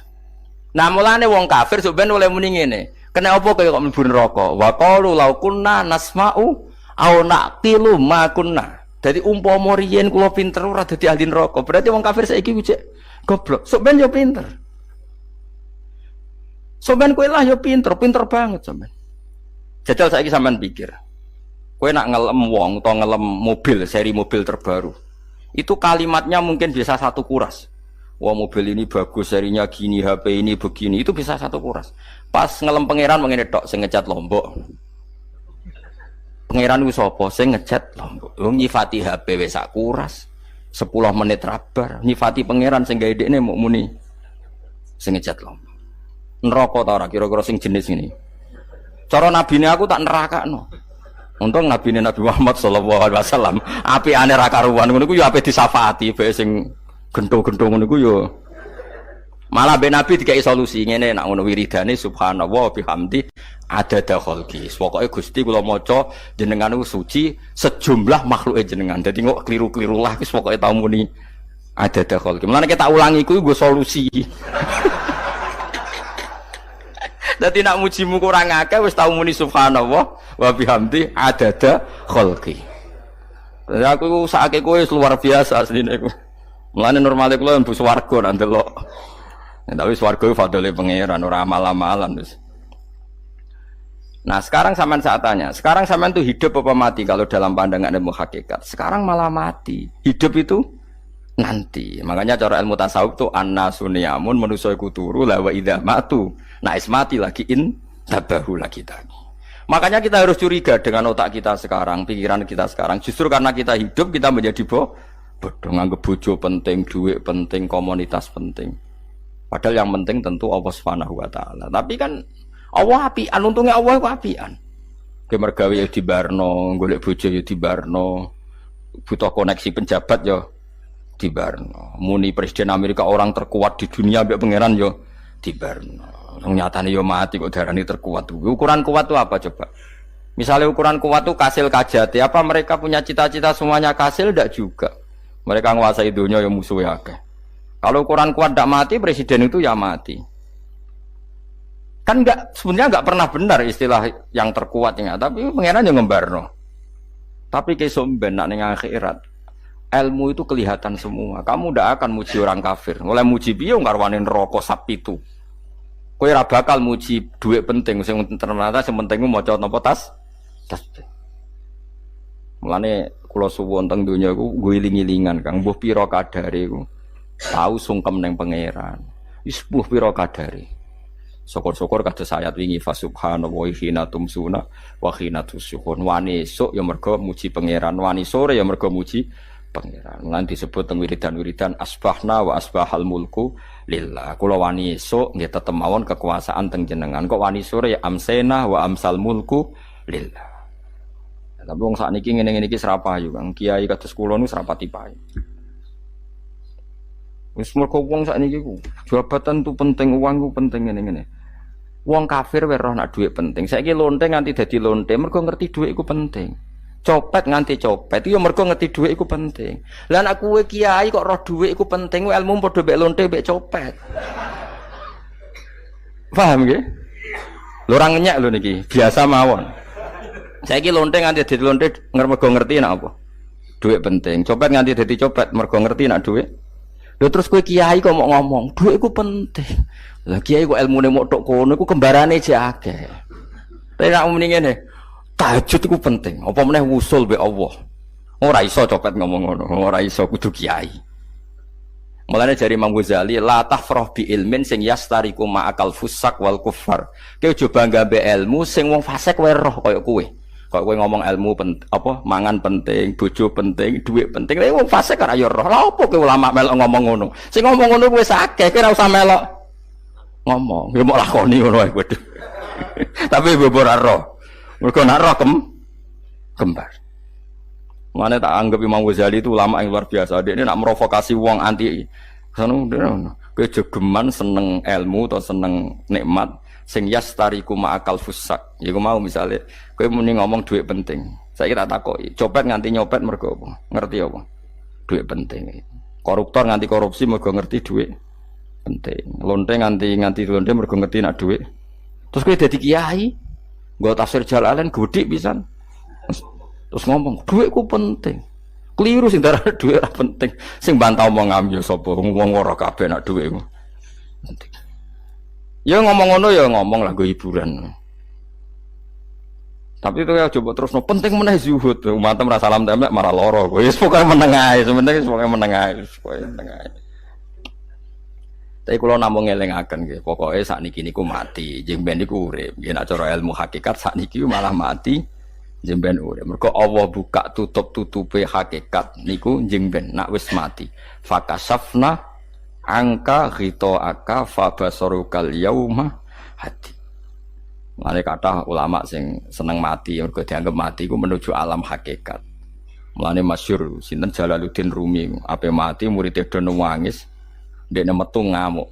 Nah mulane wong kafir sok ben oleh muni ngene. Kena apa kaya kok mlebu neraka? Wa qalu law kunna nasma'u aw naqilu ma kunna. Dadi umpama riyen kula pinter ora dadi ahli neraka. Berarti wong kafir saiki cek goblok. Sok ben yo pinter. Sok ben kowe lah yo pinter banget sok ben. Jajal saiki sampean pikir. Kowe nak ngelem wong utawa ngelem mobil, seri mobil terbaru. Itu kalimatnya mungkin bisa satu kuras. Wah mobil ini bagus, serinya gini, HP ini begini, itu bisa satu kuras. Pas ngelem pangeran mengene tok sing ngecat Lombok. Pangeran ku sapa sing ngecat Lombok? Wong nyifati HP wis sak kuras. 10 menit rabar, nyifati pangeran sing gawe dekne muk muni sing ngecat Lombok. Neraka ta ora kira-kira sing jenis ini. Cara nabine aku tak nerakakno. Untung nabine Nabi Muhammad sallallahu alaihi wasallam apikane ra karuan ngono ku yo ape disafaati bae sing gento-gento ngono ku yo malah ben Nabi dikai solusi ngene nek ngono wiridane subhanallah bihamdi adada khalqi. Pokoke Gusti kula maca jenengan suci sejumlah makhluke jenengan. Dadi kok kliru-kliru lah wis pokoke tau muni adada khalqi. Mulane kita ulangi kuwi nggo solusi. Dadi nak mujimu kurang akeh wis tau muni subhanallah wa bihamdi adada khalqi. Dadi aku sakake kowe luar biasa asline iku. Mulane normale kula mlebu swarga nak ndelok. Tapi swarga iku fadhole pangeran ora amal-amalan wis. Nah, sekarang sampean saat tanya, sekarang sampean tuh hidup apa mati kalau dalam pandangan ilmu hakikat? Sekarang malah mati. Hidup itu nanti. Makanya cara ilmu tasawuf tuh annasuniyamun manusa iku turu la wa idza matu. Nah, mati lagi tabahu lagi tadi. Makanya kita harus curiga dengan otak kita sekarang, pikiran kita sekarang. Justru karena kita hidup kita menjadi bodoh, nganggep bojo penting, duit penting, komunitas penting. Padahal yang penting tentu Allah Subhanahu wa taala. Tapi kan Allah apian, untungnya Allah itu apian. Ke mergawe ya dibarno, golek bojo ya dibarno. Butuh koneksi penjabat ya dibarno. Muni presiden Amerika orang terkuat di dunia mbek pangeran ya dibarno. Nyatane yo mati kok darani terkuat. Ukuran kuat itu apa coba? Misalnya ukuran kuat itu kasil kajati, apa mereka punya cita-cita semuanya kasil? Tidak juga. Mereka menguasai dunia yang musuhnya akeh. Kalau ukuran kuat tidak mati, presiden itu ya mati. Kan sebenarnya enggak pernah benar istilah yang terkuat ya, tapi pangeran yang ngembarno. Tapi kesomben nak ning akhirat. Ilmu itu kelihatan semua. Kamu tidak akan muji orang kafir. Oleh muji biyo ngarwane neraka sapi itu. Kowe ora bakal muji duit penting sing ternyata sing penting maca napa tasbih. Mulane kula suwun teng donya iku ngiling-ilingan Kang mbuh pira kadare iku. Tau sungkem ning pangeran. Wis mbuh pira kadare. Syukur-syukur kados ayat wingi fa subhanallahi hina tumsuna wa hina tusyukun. Wani esuk ya mergo muji pangeran, wani sore ya mergo muji pangeran. Lan disebut teng wiridan-wiridan asbahna wa asbahal mulku lillah. Kula wani esuk nggih tetep mawon kekuasaan teng jenengan. Kok wani sore ya amsena wa amsal mulku lillah. Tapi wong sakniki ngene-ngene iki serapayu Kang. Kiai kados kula niku serapati payu. Wis mergo wong sakniki ku jabatan tu penting, uang ku penting ngene-ngene. Wong kafir wae roh nak dhuwit penting. Saiki lonte nganti dadi lonte mergo ngerti dhuwit iku penting. Copet nganti copet yo mergo ngerti dhuwit iku penting. Lah nek kowe kiai kok roh dhuwit iku penting, ilmu padha mek lonte mek copet. Paham nggih? Lho ora ngenyek lho niki, biasa mawon. Saiki lonte nganti dadi lonte mergo ngerti nek apa? Dhuwit penting. Copet nganti dadi copet mergo ngerti nek dhuwit. Lho terus kowe kiai kok mau ngomong, dhuwit iku penting. Lah kiai kok ilmune mok tok kono iku kembarane jek akeh. Tapi nek muni ngene, tahajud iku penting. Apa meneh wusul be Allah. Ora iso copet ngomong ngono, ora iso kudu kiai. Mulane jari Imam Ghazali, la tafrah bi ilmin sing yastariku ma'akal fusak wal kufar. Kowe aja bangga be ilmu sing wong fasik wae roh kaya kowe. Kok kowe ngomong ilmu apa mangan penting, bojo penting, dhuwit penting. Lah wong fasik ora ya roh. Lah opo kowe ulama melok ngomong ngono? Sing ngomong ngono wis akeh, kowe ora usah melok ngomong. Ya mok lakoni ngono wae kowe. Tapi bobor ora roh. Mergo nak roh kembar. Mane tak anggap Imam Ghazali itu ulama yang luar biasa. Dia ini nak merovokasi wong anti sono kowe jogeman seneng ilmu atau seneng nikmat sing yastariku ma'akal fusak. Iku mau misale kowe muni ngomong dhuwit penting. Saiki tak takoki, copet nganti nyopet mergo apa? Ngerti apa? Dhuwit penting. Koruptor nganti korupsi mergo ngerti dhuwit penting. Lonte nganti lonte mergo ngerti nak dhuwit. Terus kowe dadi kiai, nggo tafsir Jalalain godik pisan. Terus ngomong, dhuwitku penting. Keliru sing darane dhuwit ora penting. Sing bantah omongam ya sapa? Wong ora kabeh nak dhuwitmu. Penting. Ya ngomong ngono ya ngomong lah nggo hiburan. Tapi itu ya coba terus penting meneh zuhud. Umatem ra salam temek marah lara. Wis pokoke meneng ae, sementing pokoke meneng ae, pokoke meneng ae. Tapi kula namung ngelingaken nggih, pokoke sakniki niku mati, jeng ben niku urip. Yen nek cara ilmu hakikat sakniki malah mati, jeng ben urip. Mergo Allah buka tutup-tutupe hakikat niku jeng ben nak wis mati. Fakasafna angka ghitoaka fabasarukal yauma hati. Mane kathah ulama sing seneng mati mergo dianggap mati iku menuju alam hakikat. Mulane masyhur sinten Jalaluddin Rumi ape mati murid do nangis ndekne metu ngamuk.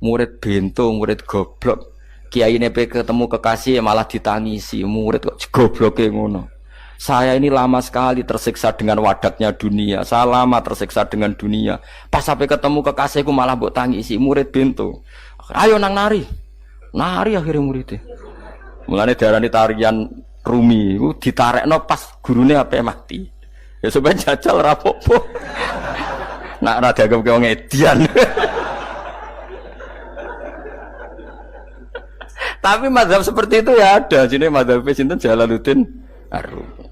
Murid bento, murid goblok. Kiyaine pe ketemu kekasih malah ditangisi, murid kok gobloke ngono. Saya ini lama sekali tersiksa dengan wadatnya dunia. Saya lama tersiksa dengan dunia. Pas sampai ketemu kekasihku malah mbok tangisi, murid bento. Ayo nang nari. Nari akhirnya muridnya. Mulane darani tarian Rumi iku ditarekno pas gurune ape mati. Ya sampeyan jajal ora apa-apa. Nak ora dianggap wong edian. Tapi mazhab seperti itu ya ada. Jenenge mazhab sinten Jalaluddin Ar-Rumi.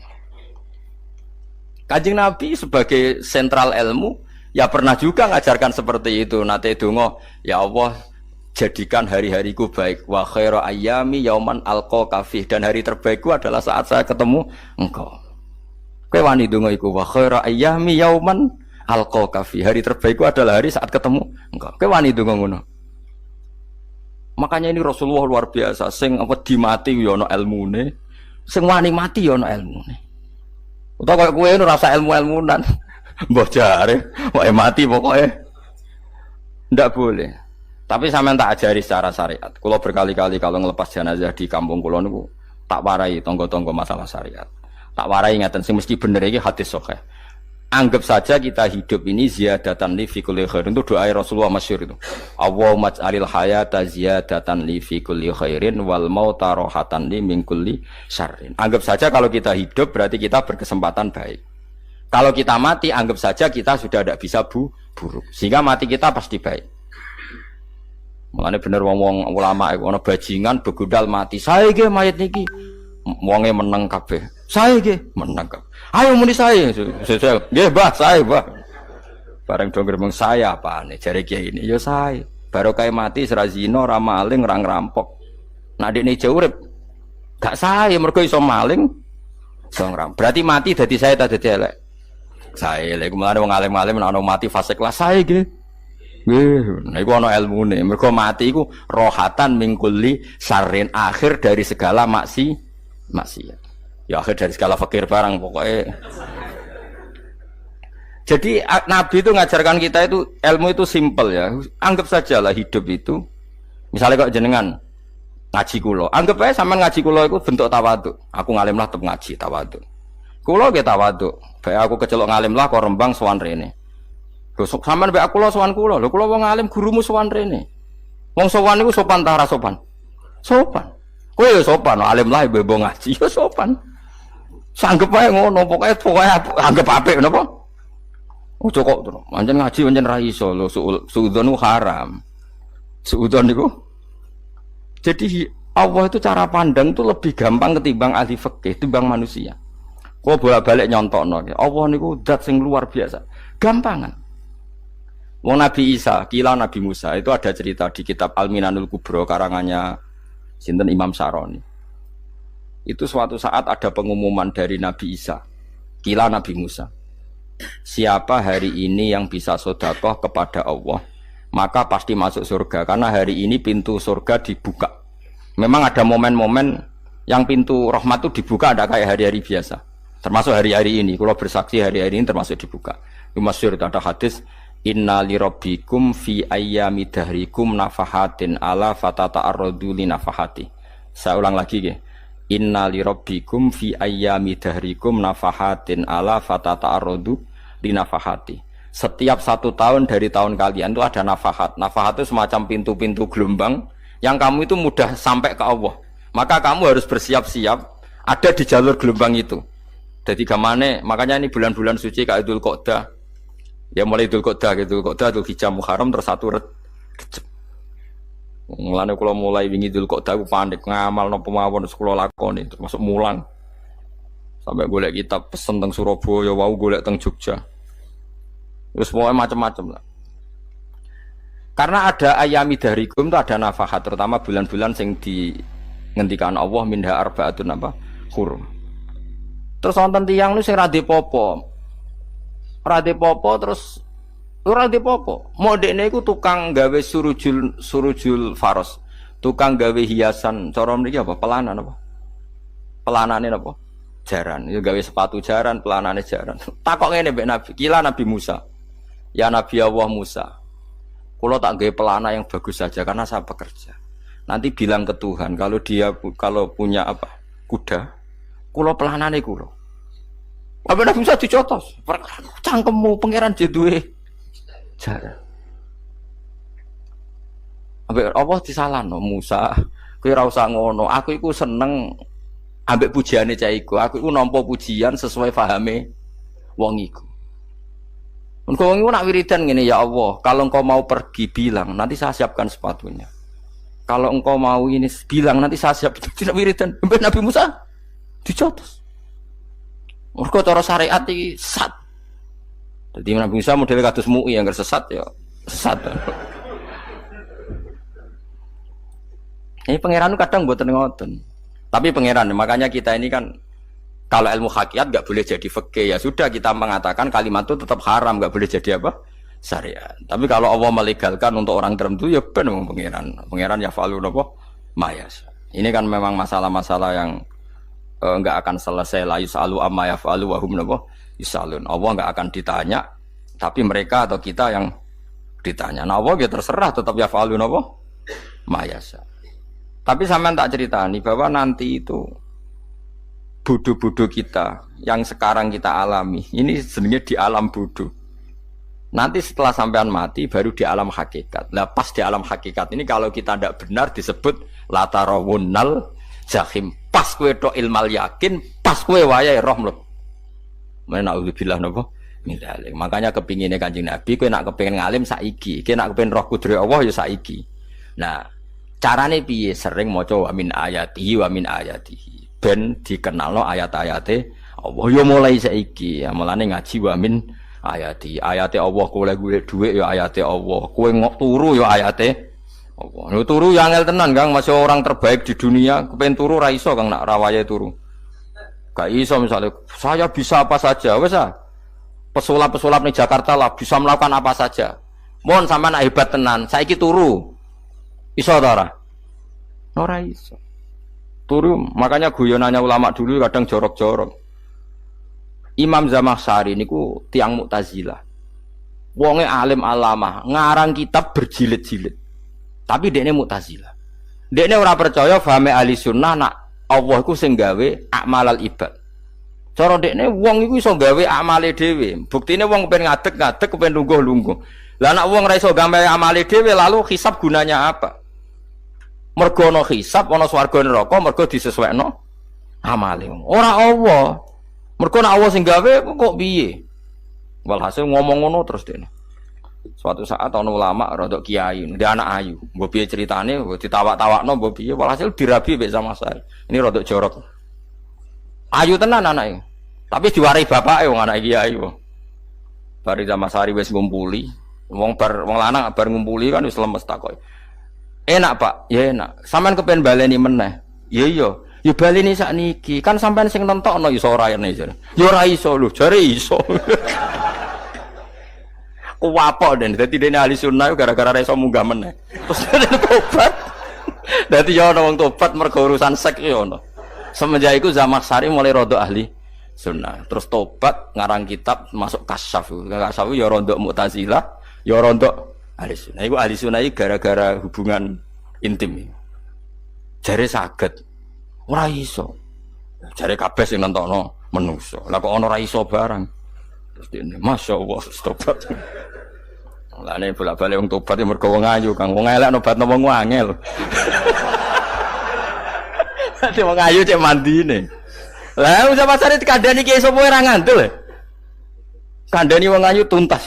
Kanjeng Nabi sebagai sentral ilmu ya pernah juga ngajarkan seperti itu. Nate donga, ya Allah jadikan hari-hariku baik. Wa khairu ayyami yauman alqa fi, dan hari terbaikku adalah saat saya ketemu engkau. Kowe wani donga iku wa khairu ayyami yauman alqa fi. Hari terbaikku adalah hari saat ketemu engkau. Kowe wani donga ngono. Makanya ini Rasulullah luar biasa, sing apa dimati yo ana ilmune, sing wani mati yo ana ilmune. Utawa kaya kowe ora rasa ilmu-ilmunan. Mbah jare, wae mati pokoke. Ndak boleh. Tapi sampean tak ajari secara syariat. Kula berkali-kali kalau ngelepas jenazah di kampung kula niku tak warai tangga-tangga masalah syariat. Tak warai ngaten sing mesti bener iki hadis sahih. Anggap saja kita hidup ini ziyadatan li fi kulli khairin, itu doa Rasulullah masyhur itu. Allahumma ij'alil hayata ziyadatan li fi kulli khairin wal mauta rahatan li min kulli syarrin. Anggap saja kalau kita hidup berarti kita berkesempatan baik. Kalau kita mati anggap saja kita sudah tidak bisa buruk. Sehingga mati kita pasti baik. Mulane bener wong-wong ulama iku ana bajingan begudal mati. Saya nggih mayit niki. Wonge meneng kabeh. Saya nggih meneng kabeh. Ayo muni saya. Nggih, Mbah, saya, Mbah. Bareng do ngomong saya apane jare kiai ini. Ya saya. Barokah mati ora zina, ora maling, ora ngerampok. Nek dekne ijo urip gak saya mergo iso maling, iso ngerampok. Berarti mati dadi saya ta dadi elek. Sae lha iku mulane wong alim-alim nek ana mati fase kelas sae nggih. Nggih, nek ana ilmune. Mergo mati iku rohatan mingkuli sarin akhir dari segala maksiat. Ya akhir dari segala fakir barang pokoknya. Jadi Nabi itu ngajarkan kita itu ilmu itu simpel ya. Anggap saja lah hidup itu. Misalnya kok jenengan ngaji kulo, anggap aja sampean ngaji kulo itu bentuk tawaduk. Aku ngalim lah tetep ngaji tawaduk. Kulo ge tawaduk. Bae aku kecelok ngalim lah kok Rembang sowan rene. Lho sampean bae aku sowan kulo. Lho kulo wong ngalim gurumu sowan rene. Wong sowan niku sopan ta ora sopan? Sopan. Kowe ya sopan, alim lah ibu ngaji ya sopan. Sanggep ae ngono, pokoke anggap apik napa? Ojo kok terus. Pancen ngaji pancen ra iso lho, suudzon ku haram. Suudzon niku. Jadi Allah itu cara pandang itu lebih gampang ketimbang ahli fikih, ketimbang manusia. Kok bolak-balik nyontokno. Allah niku zat sing luar biasa. Gampangan. Wong Nabi Isa, kila Nabi Musa itu ada cerita di kitab Al-Minanul Kubro karangannya sinten Imam Saroni. Itu suatu saat ada pengumuman dari Nabi Isa, kila Nabi Musa. Siapa hari ini yang bisa sedekah kepada Allah, maka pasti masuk surga karena hari ini pintu surga dibuka. Memang ada momen-momen yang pintu rahmat itu dibuka, ada kayak hari-hari biasa. Termasuk hari-hari ini, kalau bersaksi hari-hari ini termasuk dibuka. Itu masyhur ada hadis inna li rabbikum fi ayyami dahrikum nafahatin ala fatata'arradu li nafahati. Saya ulang lagi ya. Inna li rabbikum fi ayyami dahrikum nafahatin ala fatata'arradu li nafahati. Setiap 1 tahun dari tahun kalian itu ada nafahat. Nafahat itu semacam pintu-pintu gelombang yang kamu itu mudah sampai ke Allah. Maka kamu harus bersiap-siap ada di jalur gelombang itu. Jadi gamane, makanya ini bulan-bulan suci kayak Dzul Qa'dah. Ya mulai Dzul Qa'dah gitu, Dzul Hijjah Muharram terus 1 Rejab. Mulane kula mulai wingi Dzul Qa'dah aku panik ngamal napa mawon kula lakoni termasuk mulang. Sampai golek kitab pesen teng Surabaya, wau golek teng Jogja. Terus pokoknya macam-macam lah. Karena ada ayami dahrikum itu ada nafahat, terutama bulan-bulan sing di ngendikan Allah minha arba'atun apa hurum. Terus wonten tiyang niku sing ra dipopo. Ora dipopo terus ora dipopo. Modekne iku tukang gawe surujul faros. Tukang gawe hiasan, cara mriki apa? Pelanan apa? Pelanane apa? Jaran. Ya gawe sepatu jaran, pelanane jaran. Takok ngene mbek Nabi, kila Nabi Musa. Ya Nabi Allah Musa. Kulo tak gawe pelana yang bagus saja karena saya bekerja. Nanti bilang ke Tuhan kalau punya apa? Kuda. Kulo pelanane kulo. Apa Nabi Musa dicotos? Cangkemmu pangeran duwe jaran. Ambek Allah disalahno Musa, kowe ora usah ngono. Aku iku seneng ambek pujiane cah iku. Aku iku nampa pujian sesuai pahame wong iku. Engko wong iku nak wiridan ngene, ya Allah, kalau engkau mau pergi bilang, nanti saya siapkan sepatunya. Kalau engkau mau ini bilang, nanti saya siap. Tidak wiridan. Ambek Nabi Musa dicotos. Mergo cara syariat iki sesat. Dadi Nabi Musa model kados MUI yang sesat ya sesat. Ini pangeran kadang mboten ngoten. Tapi pangeran, makanya kita ini kan kalau ilmu hakikat enggak boleh jadi fikih, ya sudah kita mengatakan kalimat itu tetap haram, enggak boleh jadi apa? Syariat. Tapi kalau Allah melegalkan untuk orang tertentu ya ben pangeran. Pangeran ya falu napa? Mayas. Ini kan memang masalah-masalah yang enggak akan selesai, la yusalu amma yafalu wa hum napa yusalun. Allah enggak akan ditanya, tapi mereka atau kita yang ditanya. Nah, Allah ya terserah tetap yafalu napa? Mayasa. Tapi sampean tak ceritani bahwa nanti itu bodoh-bodoh kita yang sekarang kita alami, ini sebenarnya di alam bodoh. Nanti setelah sampean mati baru di alam hakikat. Lah pas di alam hakikat ini kalau kita tidak benar disebut latarawunnal jahim. Pas kowe tok ilmal yakin, pas kowe wayahe roh mlebu. Men naudzubillah napa? Min dzalik. Makanya kepingine Kanjeng Nabi kowe nak kepengin ngalim saiki, kowe nak kepengin roh kudrat Allah ya saiki. Nah, carane piye? Sering maca wa min ayatihi wa min ayatihi. Ben dikenalno ayat-ayate Allah ya mulai saiki. Ya mulane ngaji wa min ayati. Ayate Allah kowe golek dhuwit ya ayate Allah. Kowe turu ya ayate Allah. Lho turu ya angel tenan Kang, masih orang terbaik di dunia, kepen turu ra iso Kang nak rawaye turu. Gak iso misalnya saya bisa apa saja wis ah. pesulap-pesulap ning Jakarta lah bisa melakukan apa saja. Mohon sampean hebat tenan, saiki turu. Iso ta ora? Ora iso. Turu, makanya guyonannya ulama dulu kadang jorok-jorok. Imam Zamakhsyari niku tiang Mu'tazilah. Wonge alim alamah, ngarang kitab berjilid-jilid. Tapi dekne Mu'tazilah. Dekne ora percaya fahame ahli sunnah nak Allah iku sing gawe akmalal ibad. Cara dekne wong iku iso gawe amale dhewe. Buktine wong kepen ngadeg-ngadeg, kepen lungguh-lungguh. Lah nek wong ora iso gawe amale dhewe lalu hisab gunanya apa? Mergo ana hisab, ana swarga neraka, mergo disesuaikno amale. Ora Allah. Mergo nek Allah sing gawe kok piye? Walhasil ngomong ngono terus dene. Suatu saat ana ulama rodok kiai, dia anak ayu. Mbok piye ceritane, mbok ditawak-tawakno mbok piye, walhasil dirabi mek sama saya. Ini rodok jorok. Ayu tenan anake. Tapi diwarai bapake wong anak kiai kok. Bari Zamasari wis ngumpuli, wong lanang bar ngumpuli kan wis lemes takoki. Enak Pak, ya enak. Sampean kepen baleni meneh. Ya iya. Ya baleni sakniki. Kan sampean sing nentokno iso ora ene jare. Ya ora iso lho, jare iso. Kuwapok den. Dadi dene ahli sunnah gara-gara ora iso munggah meneh. Terus tobat. Dadi ya ana wong tobat mergo urusan sek ya ana. Semenjak iku Zamakhsyari mulai rada ahli sunnah. Terus tobat ngarang kitab masuk kasyaf. Kasyaf ya rada Mu'tazilah, ya rada ahli sunnah. Iku ahli sunnah iki gara-gara hubungan intim. Jare saged. Ora iso. Jare kabeh sing nentokno menungso. Lah kok ana ora iso barang. Terus dene masyaallah tobat. Lah nek bolak-balik wong tobat ya mergo wong ayu, Kang. Wong elek nobatno wong angel. Dadi wong ayu cek mandine. Lah usah pasare dikandani ki sapa ora ngandel. Kandani wong ayu tuntas.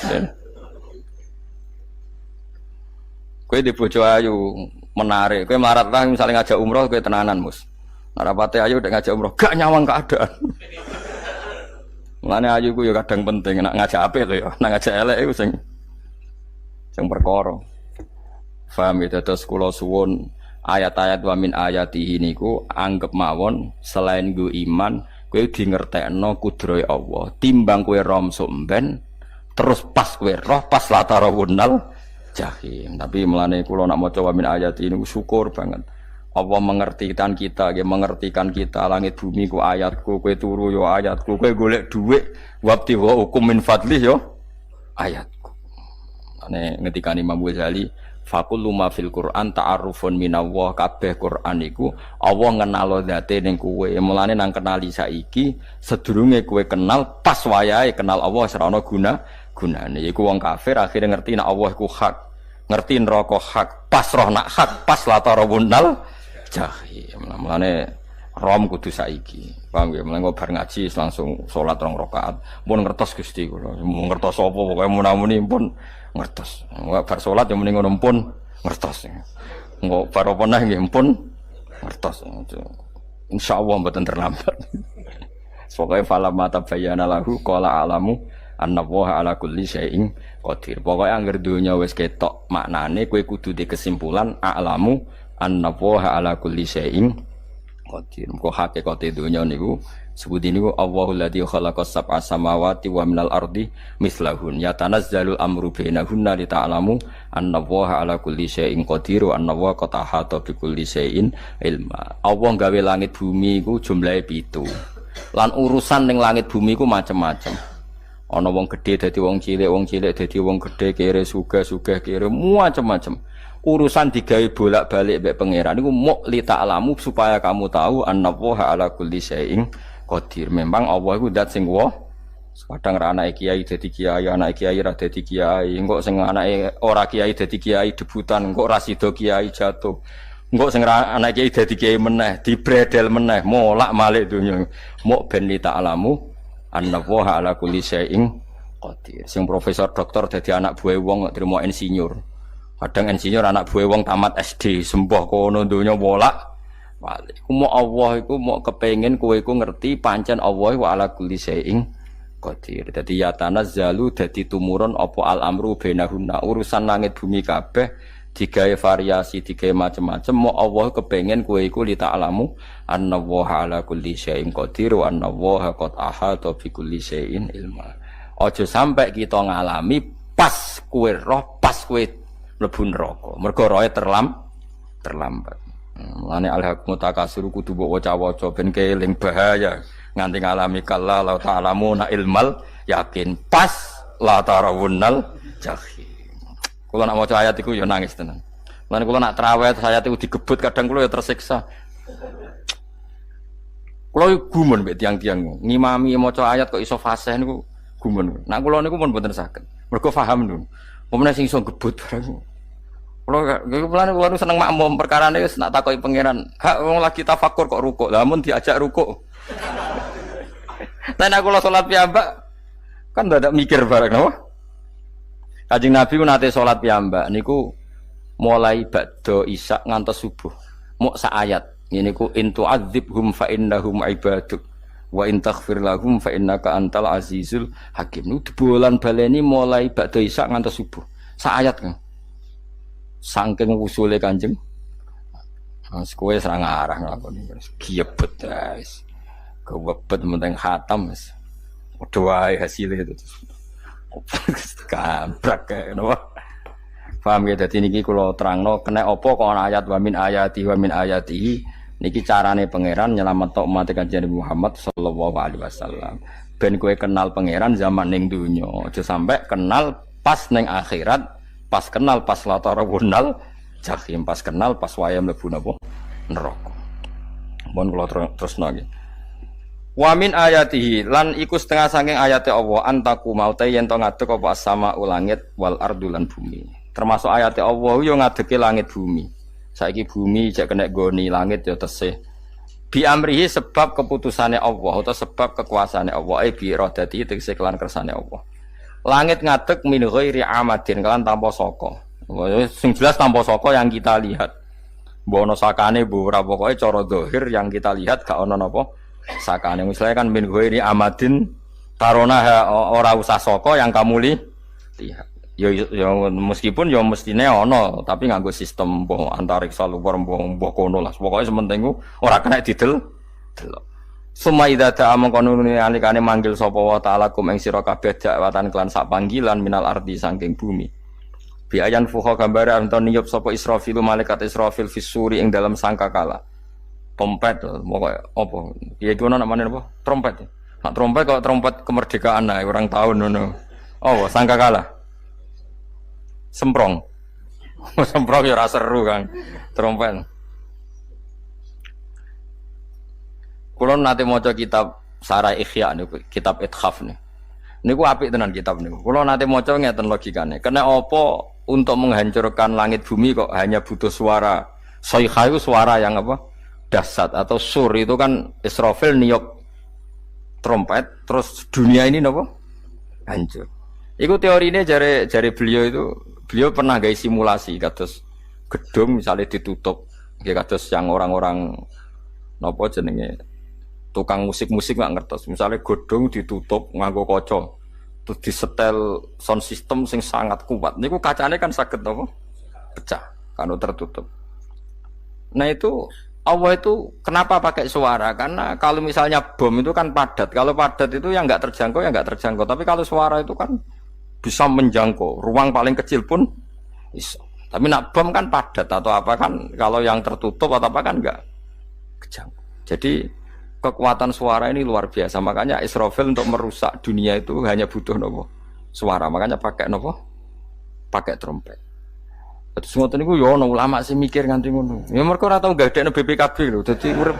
Kowe di bojo ayu menarik, kowe melarat lah misalnya ngajak umroh kowe tenanan mus. Narapate ayu udah ngajak umroh gak nyawang keadaan. Mulane ayu ku ya kadang penting nak ngajak apik to ya, nak ngajak elek iku sing perkara. Paham ya terus kula suwun ayat-ayat wa min ayatihi niku anggap mawon selain nggo iman kowe di ngertekno kudrohe Allah. Timbang kowe rom somben terus pas kowe roh pas latarawunal jahim. Tapi melane kula nak maca wa min ayati niku syukur banget. Allah mengertikan kita, dia mengertikan kita. Langit bumi ku ayatku, kowe turu yo ayatku, kowe golek dhuwit wabti wa hukum min fadlih yo ayatku. Ane ngetikane Imam Ghazali, faqul ma fil Qur'an ta'arufun minallah, kabeh Qur'an iku Allah ngenalo zate ning kowe. Mulane nang kenali saiki sedurunge kowe kenal pas wayahe kenal Allah ora ana gunane. Iku wong kafir akhire ngerti nek Allah iku hak, ngerti neraka hak, pas roh nak hak, pas latarawunal jahim. Mulane rom kudu saiki. Paham ya? Mulane bar ngaji langsung salat 2 rakaat. Mun ngertos Gusti kula. Mun ngertos apa pokoke munamuni pun ngertos. Enggak bar salat ya muni ngono pun ngertos. Engko bar apa neh nggih pun ngertos. Insyaallah mboten terlambat. Pokoke fala mata bayana lahu qala alamu annallaha ala kulli syai'in qadir. Pokoke anggere donya wis ketok maknane kowe kudu di kesimpulan alamu annallaha ala kulli syai'in qadir. Kok hakikate donya niku sebut niku Allahul ladzi khalaqas sab'a samawati wa minal ardi mislahun yatanazzalul amru bainahunna li ta'lamu annallaha ala kulli syai'in qadir wa annallaha qad ahata bi kulli syai'in ilma. Allah gawe langit bumi iku jumlahe 7. Lan urusan ning langit bumi iku macam-macam. Ana wong gedhe dadi wong cilik dadi wong gedhe, kere sugih kere macam-macam. Urusan digawe bolak-balik mbek pangeran niku muk li ta'lamu supaya kamu tahu annallaha ala kulli syai'in qadir. Memang Allah iku zat sing kadang ra anake kiai dadi kiai, anake kiai ra dadi kiai, engko sing anake ora kiai dadi kiai debutan, engko ra sida kiai jatuh. Engko sing anake kiai dadi kiai meneh, dibredel meneh, molak malik donya. Muk ben li ta'lamu annallaha ala kulli syai'in qadir. Sing profesor doktor dadi anak buah wong trimo insinyur. Kadang insinyur anak buah wong tamat SD, sembah kono donya bolak balik. Mau Allah iku mau kepengin kowe iku ngerti pancen Allah wa ala kulli syai'in qadir. Dadi ya tanazzalu dadi tumurun apa al amru bainahunna. Urusan langit bumi kabeh digawe variasi, digawe macam-macam. Mau Allah kepengin kowe iku li ta'lamu annallaha ala kulli syai'in qadir wa annallaha qad ahata bi kulli syai'in ilma. Aja sampai kita ngalami pas kowe roh, pas kowe mlebu neraka. Mergo roe terlambat. Mulane al-haqqu takasur kudu mbok waca-waca ben keling bahaya nganti ngalami kalla la ta'lamuna ilmal yakin pas la tarawunnal jahim. Kula nak maca ayat iku ya nangis tenan. Mulane kula nak traweh ayat iku digebut kadang kula ya tersiksa. Kula gumun mbek tiang-tiang ngimami maca ayat kok iso fasih niku gumun. Nak kula niku pun mboten saged. Mergo paham lho. Pemene sing iso gebut barang. Kula seneng makmum perkarane wis nak takoki pangeran. Hak wong lagi tafakur kok rukuk. Lah mun diajak rukuk. Nek kula salat piyambak kan ndak mikir bareng napa? Kanjeng Nabi ku nate salat piyambak niku mulai ba'da isya ngantos subuh. Mok sak ayat. Ngene ku in tu'adzibhum fa innahum ibaduk wa in taghfir lahum fa innaka antal azizul hakim. Niku dibolan baleni mulai ba'da isya ngantos subuh. Sak ayat kan. Saking usule Kanjeng. Mas kowe serang arah nglakoni giebet guys. Kewebet menteng khatam wis. Padha wae hasile itu. Kabrak kae napa. Paham ya dadi niki kula terangno kena apa kok ana ayat wa min ayatihi niki carane pangeran nyelametno umat Kanjeng Muhammad sallallahu alaihi wasallam. Ben kowe kenal pangeran zaman ning donya, aja sampe kenal pas ning akhirat. Pas kenal pas latarawunal jahim, pas kenal pas wayam mlebu napa neraka. Mun kula terusno nggih. Wa min ayatihi lan iku setengah saking ayate Allah antaku maute yen to ngadeg apa sama ulangit wal ardu lan bumi. Termasuk ayate Allah yo ngadege langit bumi. Saiki bumi jek kena goni langit yo tesih. Bi amrihi sebab keputusane Allah atau sebab kekuasaane Allah bi iradati tegese kelan kersane Allah. Langit ngadeg min ghairi amadin kelan tanpa saka. Sing jelas tanpa saka yang kita lihat. Mbok ana sakane mbok ora pokoke cara zahir yang kita lihat gak ana napa sakane. Misalnya kan min ghairi amadin tarona ora usah saka yang kamu lihat. Ya meskipun ya mestine ana tapi nganggo sistem mbok antariksa luar mbok kono lah. Pokoke sementing ora kena didel delok. Suma idza ta'a mangkonune alikane manggil sapa wa ta'ala kum ing sira kabeh dakwatan kelan sak panggilan minal ardi saking bumi. Bi ayan fuha gambare anton niyup sapa Israfil malaikat Israfil fisuri ing dalam sangkakala. Trompet pokoke apa? Ya iku ana namane apa? Trompet. Nak trompet kok trompet kemerdekaan ae orang tahun ngono. Oh, sangkakala. Semprong. Semprong ya ora seru kan. Trompet. Kulo nate maca kitab Sarah Ikhya niku, kitab Ithaf niku. Niku apik tenan kitab niku. Kulo nate maca ngeten logikane. Kena apa untuk menghancurkan langit bumi kok hanya butuh suara. Sayha itu suara yang apa? Dahsyat atau sur itu kan Israfil niup trompet terus dunia ini napa? Hancur. Iku teorine jare beliau pernah gawe simulasi kados gedung misalnya ditutup. Nggih kados yang orang-orang napa jenenge tukang musik-musik nggak ngertos. Misalnya godong ditutup nganggo kaca, terus disetel sound system sing sangat kuat. Niku kacane kan saged apa? Pecah kalau tertutup. Nah itu Allah itu kenapa pakai suara? Karena kalau misalnya bom itu kan padat. Kalau padat itu yang nggak terjangkau ya nggak terjangkau. Tapi kalau suara itu kan bisa menjangkau. Ruang paling kecil pun bisa. Tapi nak bom kan padat atau apa kan? Kalau yang tertutup atau apa kan nggak kejangkau. Jadi kekuatan suara ini luar biasa. Makanya Israfil untuk merusak dunia itu hanya butuh nopo suara. Makanya pakai nopo, pakai trompet. Terus ngoten niku yo ono ulama sing mikir nganti ngono. Ya mergo ora tau gadekno BPKB lho. Dadi urip.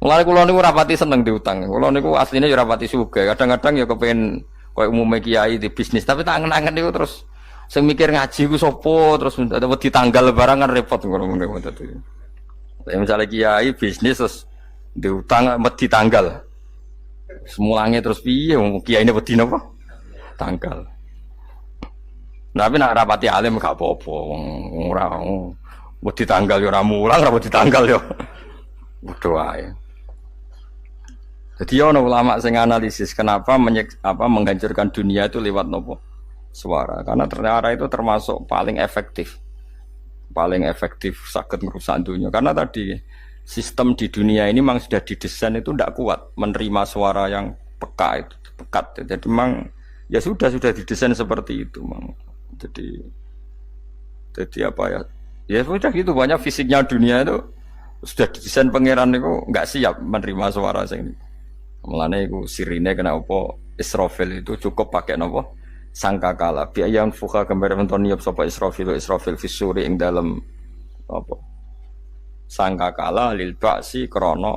Mulane kula niku rapati seneng diutang. Kula niku asline yo rapati sugih. Kadang-kadang ya kepengin koyo umume kiai di bisnis, tapi tak angen-angen niku terus sing mikir ngaji ku sapa terus wedi tanggal barang kan repot ngono dadi. Misalnya kiai bisnis terus diutang wedi tanggal. Semulange terus piye wong kiyaine wedi napa? Tanggal. Tapi nak rapati alim gak apa-apa wong ora wedi tanggal yo ora mulang, ora wedi tanggal yo. Padha wae. Jadi ono ulama sing analisis kenapa menghancurkan dunia itu lewat nopo? Suara. Karena ternyata itu termasuk paling efektif. Paling efektif saged merusak dunia. Karena tadi sistem di dunia ini memang sudah didesain itu tidak kuat menerima suara yang peka itu, pekat. Jadi memang ya sudah didesain seperti itu, memang. Jadi apa ya? Ya sudah gitu, banyak fisiknya dunia itu sudah didesain pangeran itu nggak siap menerima suara sing. Mulane iku sirine kena apa Israfil itu cukup pakai napa? Sangkakala. Biayan fuka gambar menton niup sapa Israfil fisuri ing dalam apa? Sangkakala lil ba'si krana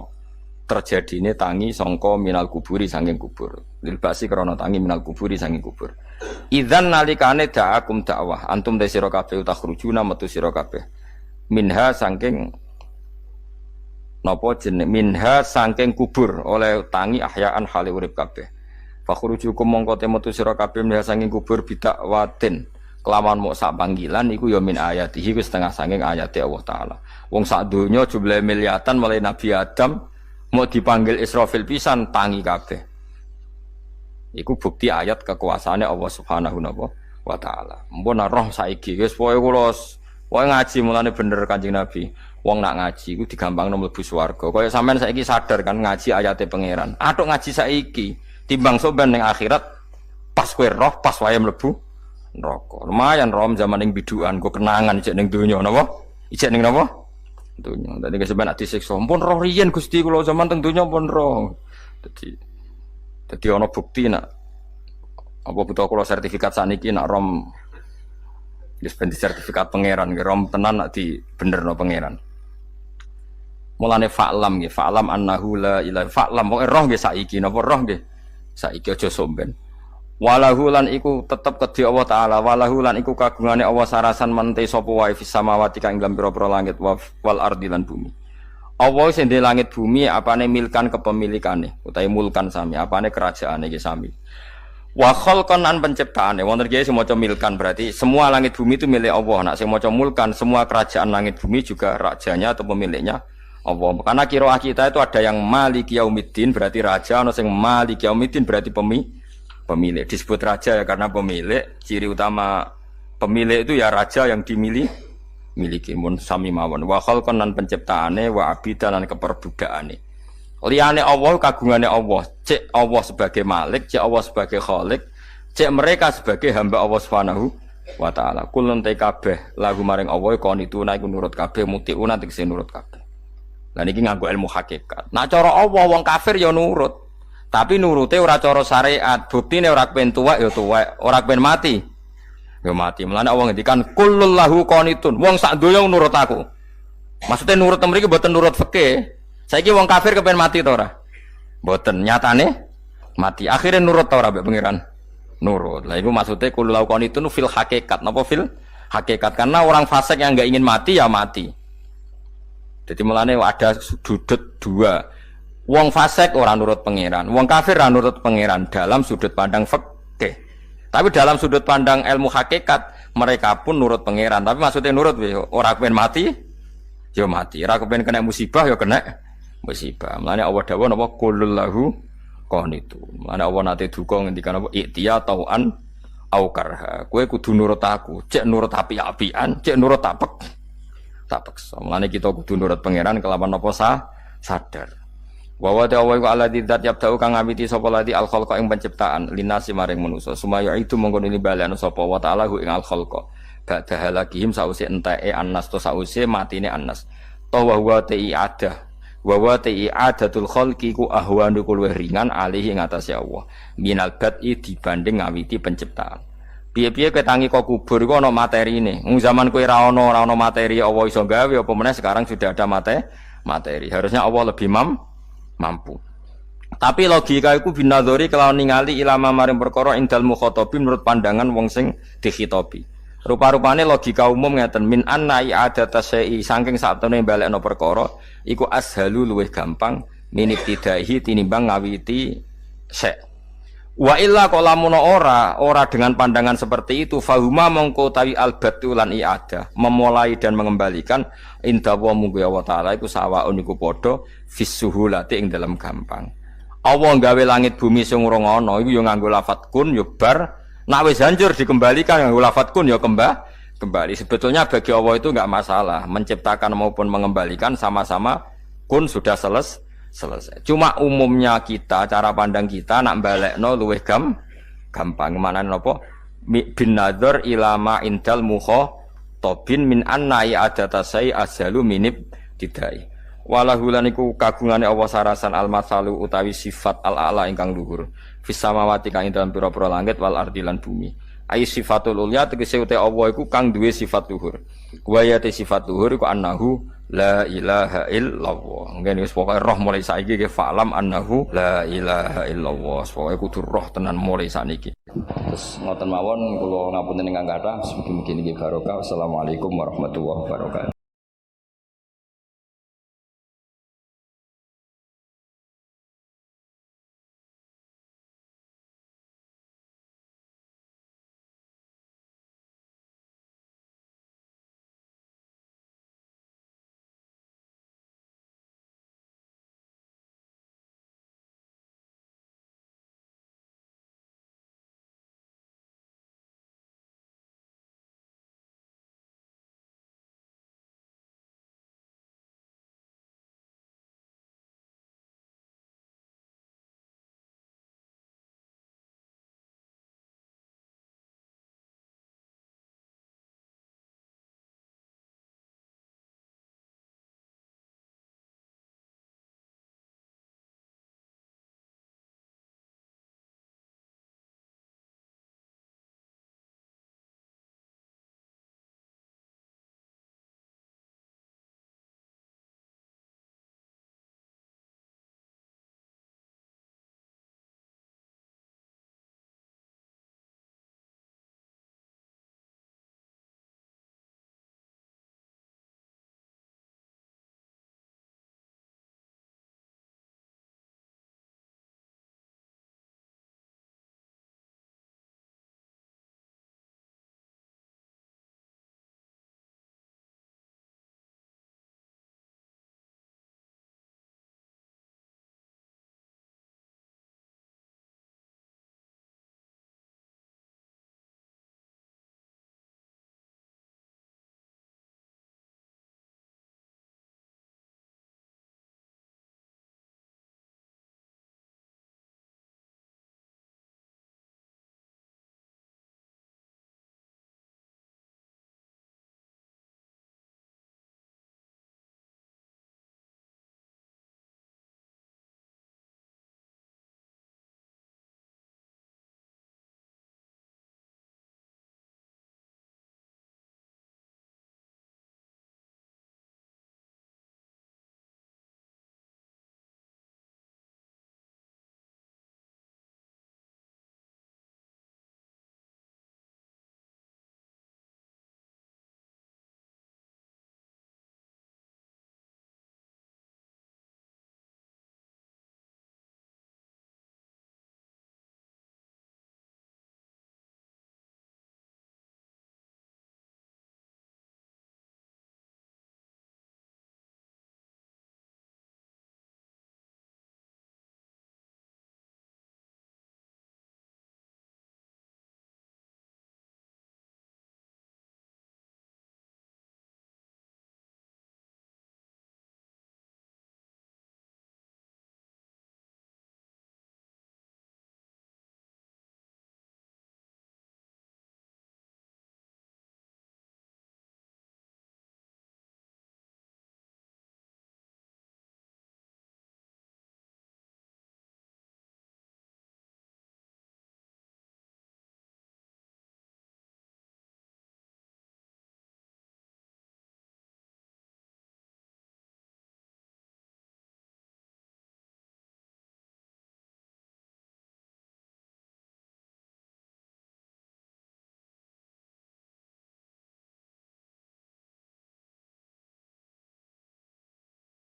terjadine tangi sangka minal kuburi saking kubur. Lil ba'si krana tangi minal kuburi saking kubur. Idzan nalikane da'akum dakwah antum te sira kabeh takhrujuna metu sira kabeh. Minha saking napa jeneng minha saking kubur oleh tangi ahyaan hale urip kabeh. Fakhrujukum mongko te metu sira kabeh minha saking kubur bidak watin. Kelawan mok sak panggilan iku ya min ayatihi wis setengah saking ayate Allah taala. Wong sak donya jumlah miliatan mulai Nabi Adam mau dipanggil Israfil pisan tangi kabeh. Iku bukti ayat kekuasaane Allah Subhanahu wa taala. Mumpun roh saiki wis pokoke kula ngaji mulane bener Kanjeng Nabi. Wong nak ngaji iku digampangno mlebu swarga. Kaya sampean saiki sadar kan ngaji ayate pangeran. Atuk ngaji saiki timbang soban ning akhirat pas kowe roh pas wae mlebu neraka. Lumayan rom zaman ning bidukan kok kenangan ijek ning donya napa? Ijek ning napa? Donya. Dadi keseban ati siksa. Pun roh riyen Gusti kula zaman teng donya pun roh. Dadi ana bukti nak apa butuh kula sertifikat saniki nak rom wis ben sertifikat pangeran rom tenan nak di benerno pangeran. Mulane fa'lam nggih, fa'lam annahu la ilaha fa'lam pokoke roh nggih saiki napa roh nggih. Saiki aja somben. Walahu lan iku tetep kedhi Allah taala, walahu lan iku kagungane Allah sarasan mente sapa wae fis samawati kang ing pira-pira langit wal ardi lan bumi. Allah sing ndek langit bumi apane milkan kepemilikane utawi mulkan sami, apane kerajaane iki sami. Wa khalqan an penciptaane wonten kiye sing maca milkan berarti semua langit bumi itu milik Allah. Nak sing maca mulkan semua kerajaan langit bumi juga rajanya atau pemiliknya Allah. Karena qiraah kita itu ada yang Maliki Yaumiddin berarti raja, ana sing Maliki Yaumiddin berarti pemilik. Disebut raja ya karena pemilik. Ciri utama pemilik itu ya raja yang miliki mun sami mawon. Wa khalqan lan penciptaane wa abidan lan keperbudakane. Liyane Allah kagungane Allah. Cek Allah sebagai malik, cek Allah sebagai khalik, cek mereka sebagai hamba Allah Subhanahu wa taala. Kulun te kabeh lagu maring Allah konituna iku nurut kabeh mutiuna tegese nurut kabeh. Lah niki nganggo ilmu hakikat. Nah cara Allah wong kafir ya nurut. Tapi nurute ora cara syariat. Buktine ora kepen tuwek ya tuwek, ora kepen mati ya mati. Mulane Allah ngendikan kullul lahu qanitun. Wong sak donya nurut aku. Maksudnya nurut mriki mboten nurut fikih. Saiki wong kafir kepen mati ta ora? Mboten, nyatane mati. Akhirnya nurut ta ora mbek pangeran? Nurut. Lah iku maksudnya kullul lahu qanitun fil hakikat. Napa fil hakikat? Karena orang fasik yang enggak ingin mati ya mati. Jadi mulane ada sudut dua. Wong fasik ora nurut pangeran, wong kafir ora nurut pangeran dalam sudut pandang fikih. Tapi dalam sudut pandang ilmu hakikat mereka pun nurut pangeran. Tapi maksudnya nurut ora kepen mati, ya mati. Ora kepen kena musibah ya kena musibah. Mulane Allah dawuh napa qulul lahu qanitun. Mulane Allah nate duka ngendikan apa iktiya tauan au karha. Kowe kudu nurut aku, cek nurut api-apian, cek nurut tak paksa. Mulane kita kudu nurut pangeran kelawan apa sadar. Wa wa ta'ala wa alladzi dzat yabda'u kang ngawiti sapa lati al khalqa ing penciptaan linasi maring manusa sumaya itu mongko ini balane sapa wa ta'ala ing al khalqa ba'da halakihim sause enteke annas to sause matine annas to wa huwa adatul khalqi ku ahwanu kul ringan alihi ing atase Allah minal bad'i dibanding ngawiti penciptaan. Piye-piye ketangi kok kubur iku ana materine. Zaman kowe ora ana materi Allah iso gawe apa meneh sekarang sudah ada materi. Harusnya Allah lebih mampu. Tapi logika iku binadzori kelawan ningali ilama maring perkara indal mukhatabin menurut pandangan wong sing dikhitobi. Rupa-rupane logika umum ngeten min anna i'adata syai'i saking satune balekno perkara iku ashalu luwih gampang minibtidaihi tinimbang ngawiti syai'. Wa illa qalamun ora dengan pandangan seperti itu fahuma mongko tawi albatu lan i'adah memulai dan mengembalikan inda wa munggu Allah taala iku sawaun iku padha fisuhulati ing dalam gampang. Allah gawe langit bumi sing urung ana iku ya nganggo lafat kun ya bar nek wis hancur dikembalikan nganggo lafat kun ya kembali. Sebetulnya bagi Allah itu enggak masalah menciptakan maupun mengembalikan sama-sama kun sudah selesai. Cuma umumnya kita, cara pandang kita nak balekno luwih gampang. Manane napa? Bin nadzar ila ma indal mukhatabin min anna i'adatasai azalu minib tidai. Walahu lan iku kagungane Allah sarasan al-masalu utawi sifat al-a'la ingkang luhur. Fis samawati kang ing dalam pira-pira langit wal ardi lan bumi. Ai sifatul ulya tegese uta Allah iku kang duwe sifat luhur. Kuwayate sifat luhur iku annahu la ilaha illallah. Ngene wis pokoke roh mulai saiki ke falam annahu la ilaha illallah. Pokoke kudu roh tenan mulai saniki. Terus ngoten mawon kula ngapunten ingkang kathah mugi-mugi niki barokah. Assalamualaikum warahmatullahi wabarakatuh.